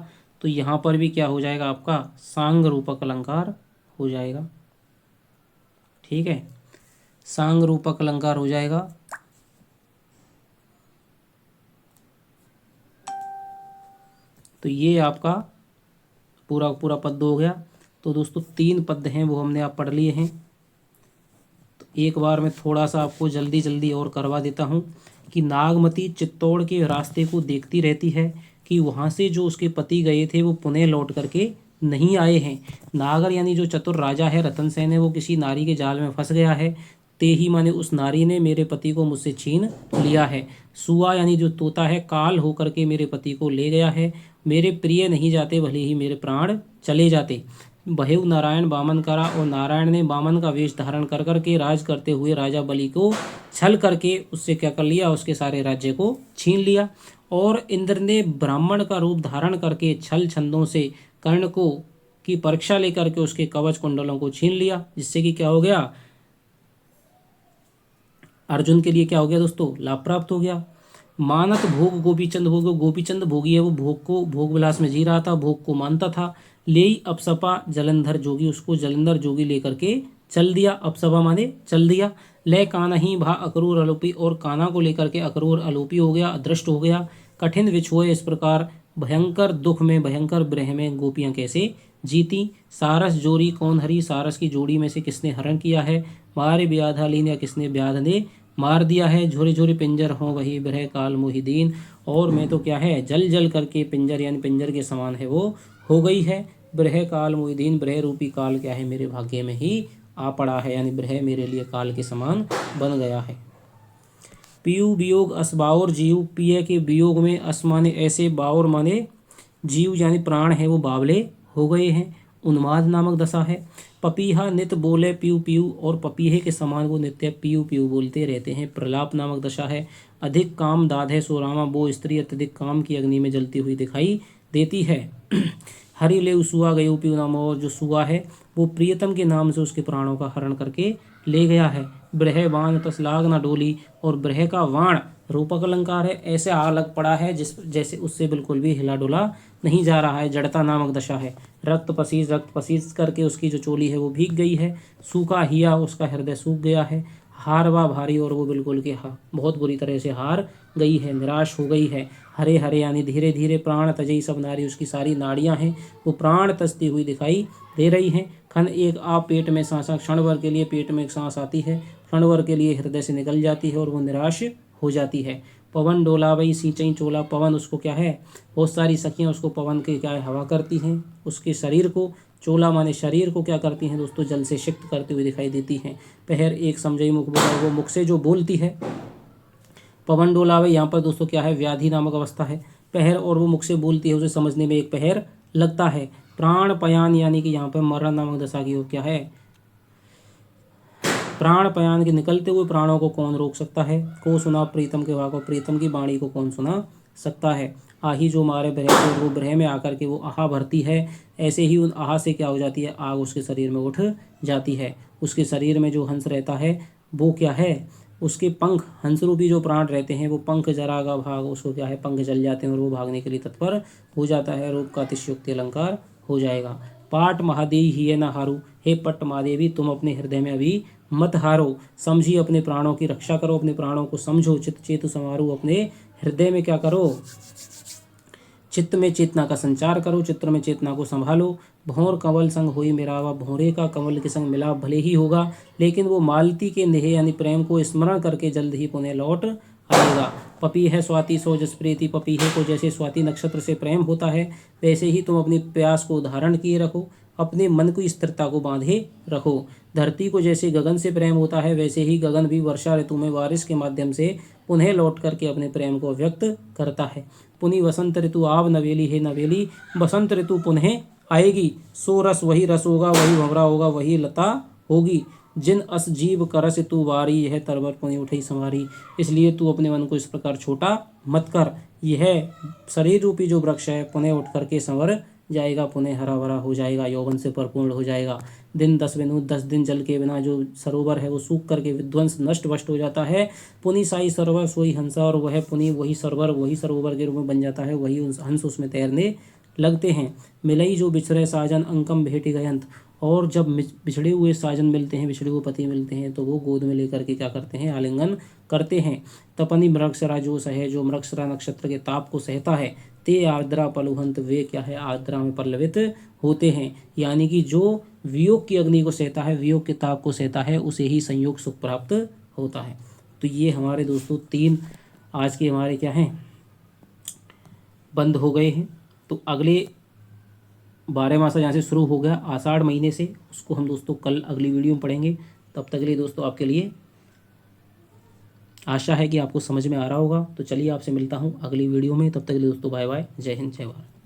S1: तो यहाँ पर भी क्या हो जाएगा, आपका सांग रूपक अलंकार हो जाएगा। ठीक है, सांग रूपक अलंकार हो जाएगा। तो ये आपका पूरा पूरा पद हो गया। तो दोस्तों 3 पद हैं वो हमने आप पढ़ लिए हैं। तो एक बार मैं थोड़ा सा आपको जल्दी जल्दी और करवा देता हूँ कि नागमती चित्तौड़ के रास्ते को देखती रहती है कि वहाँ से जो उसके पति गए थे वो पुनः लौट करके नहीं आए हैं। नागर यानी जो चतुर राजा है रतन सेन है, वो किसी नारी के जाल में फंस गया है, ते ही माने उस नारी ने मेरे पति को मुझसे छीन लिया है। सुआ यानी जो तोता है, काल होकर के मेरे पति को ले गया है। मेरे प्रिय नहीं जाते, भले ही मेरे प्राण चले जाते। बहु नारायण बामन करा, और नारायण ने बामन का वेश धारण कर करके राज करते हुए राजा बलि को छल करके उससे क्या कर लिया, उसके सारे राज्य को छीन लिया। और इंद्र ने ब्राह्मण का रूप धारण करके छल छंदों से कर्ण को की परीक्षा लेकर के उसके कवच कुंडलों को छीन लिया, जिससे कि क्या हो गया, अर्जुन के लिए क्या हो गया दोस्तों, लाभ प्राप्त हो गया। मानत भोग गोपीचंद भोग, गोपीचंद भोगी है वो भोग को भोग विलास में जी रहा था, भोग को मानता था। ले अपसपा जलंधर जोगी, उसको जलंधर जोगी लेकर के चल दिया। अपसपा माने चल दिया। ले काना ही भा अक्रूर अलोपी, और काना को लेकर के अक्रूर अलोपी हो गया, अदृष्ट हो गया। कठिन विछुए, इस प्रकार भयंकर दुख में भयंकर ब्रह में गोपियां कैसे जीती। सारस जोरी कौन हरी, सारस की जोड़ी में से किसने हरण किया है। मारे ब्याधा लीन, या किसने ब्याध ने मार दिया है। झोरे झोरे पिंजर हो वही ब्रह काल मोहिदीन, और मैं तो क्या है जल जल करके पिंजर यानी पिंजर के समान है वो हो गई है। ब्रह काल मोहिदीन, ब्रह रूपी काल क्या है, मेरे भाग्य में ही आ पड़ा है, यानी ब्रह मेरे लिए काल के समान बन गया है। पीयू वियोग अस बाउर जीव, पिय के वियोग में अस माने ऐसे, बाउर माने जीव यानी प्राण है वो बावले हो गए हैं। उन्माद नामक दशा है। पपीहा नित बोले पीयू पीयू, और पपीहे के समान वो नित्य पीयू पीयू बोलते रहते हैं। प्रलाप नामक दशा है। अधिक काम दाधे सोरामा, वो स्त्री अत्यधिक काम की अग्नि में जलती हुई दिखाई देती है। हरि ले सुआ गयो पीयू नाम, और जो सुआ है वो प्रियतम के नाम से उसके प्राणों का हरण करके ले गया है। ब्रह बाण तस लाग न डोली, और ब्रह का वाण रूपक अलंकार है, ऐसे अलग पड़ा है जिस जैसे उससे बिल्कुल भी हिला डुला नहीं जा रहा है। जड़ता नामक दशा है। रक्त पसीज करके उसकी जो चोली है वो भीग गई है। सूखा हिया, उसका हृदय सूख गया है। हार वा भारी, और वो बिल्कुल के बहुत बुरी तरह से हार गई है, निराश हो गई है। हरे हरे यानी धीरे धीरे, प्राण तजई सब नारी, उसकी सारी नाड़ियां हैं वो प्राण तजती हुई दिखाई दे रही हैं। खन एक आप पेट में सांसा, क्षण भर के लिए पेट में एक सांस आती है, क्षण भर के लिए हृदय से निकल जाती है और वो निराश हो जाती है। पवन डोला वही सींचई चोला, पवन उसको क्या है, बहुत सारी सखियां उसको पवन के क्या है हवा करती हैं, उसके शरीर को, चोला माने शरीर को क्या करती हैं दोस्तों, जल से सिक्त करती हुई दिखाई देती हैं। पहर एक समझई मुख बोला, वो मुख से जो बोलती है। पवन डोलावे यहाँ पर दोस्तों क्या है, व्याधि नामक अवस्था है। पहर, और वो मुख से बोलती है, उसे समझने में एक पहर लगता है। प्राण पयान यानी कि यहाँ पर मरण नामक दशा की वो क्या है, प्राण पयान के निकलते हुए प्राणों को कौन रोक सकता है। को सुना प्रीतम के वाको, प्रीतम की वाणी को कौन सुना सकता है। आही जो मारे ब्रह को, वो ब्रह में आकर के वो आहा भरती है, ऐसे ही उन आहा से क्या हो जाती है, आग उसके शरीर में उठ जाती है। उसके शरीर में जो हंस रहता है वो क्या है, उसके पंख, हंस रूपी जो प्राण रहते हैं वो पंख जरागा भाग, उसको क्या है पंख जल जाते हैं और वो भागने के लिए तत्पर हो जाता है। रूप का अतिशयोक्ति अलंकार हो जाएगा। पाट महादेवी ही न हारू, हे पट्ट महादेवी तुम अपने हृदय में अभी मत हारो, समझिए अपने प्राणों की रक्षा करो, अपने प्राणों को समझो। चित्त चेतु समारो, अपने हृदय में क्या करो, चित्त में चेतना का संचार करो, चित्र में चेतना को संभालो। भौर कंवल संग होई मिलावा, भौरे का कंवल के संग मिलाप भले ही होगा, लेकिन वो मालती के नेह यानी प्रेम को स्मरण करके जल्द ही पुनः लौट आएगा। पपी है स्वाति सो जस प्रीति, पपीहे को जैसे स्वाति नक्षत्र से प्रेम होता है, वैसे ही तुम अपनी प्यास को धारण किए रखो, अपने मन की स्थिरता को बांधे रखो। धरती को जैसे गगन से प्रेम होता है, वैसे ही गगन भी वर्षा ऋतु में बारिश के माध्यम से पुनः लौट करके अपने प्रेम को व्यक्त करता है। पुनि वसंत ऋतु आव नवेली, है नवेली बसंत ऋतु पुनः आएगी। सो रस वही रस होगा, वही भंवरा होगा, वही लता होगी। जिन अस जीव करस तू वारी, यह तरवर पुनि उठई संवारी। इसलिए तू अपने मन को इस प्रकार छोटा मत कर, यह शरीर रूपी जो वृक्ष है पुनः उठ करके संवर जाएगा, पुनः हरा भरा हो जाएगा, यौवन से परिपूर्ण हो जाएगा। दिन 10 वेनु, 10 दिन जल के बिना जो सरोवर है वो सूख करके विध्वंस नष्ट वष्ट हो जाता है। पुनि साई सरोवर सोई हंसा, और वह पुनि वही सरोवर, वही सरोवर के रूप में बन जाता है, वही हंस उसमें तैरने लगते हैं। मिलई जो बिछड़े साजन अंकम भेटी गयंत, और जब बिछड़े हुए साजन मिलते हैं, बिछड़े हुए पति मिलते हैं, तो वो गोद में लेकर के क्या करते हैं, आलिंगन करते हैं। तपनी मृगसरा जो सहे, जो मृगसरा नक्षत्र के ताप को सहता है, ते आर्द्रा पलुहंत, वे क्या है आर्द्रा में पल्लवित होते हैं। यानी कि जो वियोग की अग्नि को सहता है, वियोग के ताप को सहता है, उसे ही संयोग सुख प्राप्त होता है। तो ये हमारे दोस्तों 3 आज के हमारे क्या हैं, बंद हो गए हैं। तो अगले 12 मासा जहाँ से शुरू हो गया आषाढ़ महीने से, उसको हम दोस्तों कल अगली वीडियो में पढ़ेंगे। तब तक के लिए दोस्तों आपके लिए आशा है कि आपको समझ में आ रहा होगा। तो चलिए आपसे मिलता हूँ अगली वीडियो में, तब तक के लिए दोस्तों बाय बाय, जय हिंद जय भारत।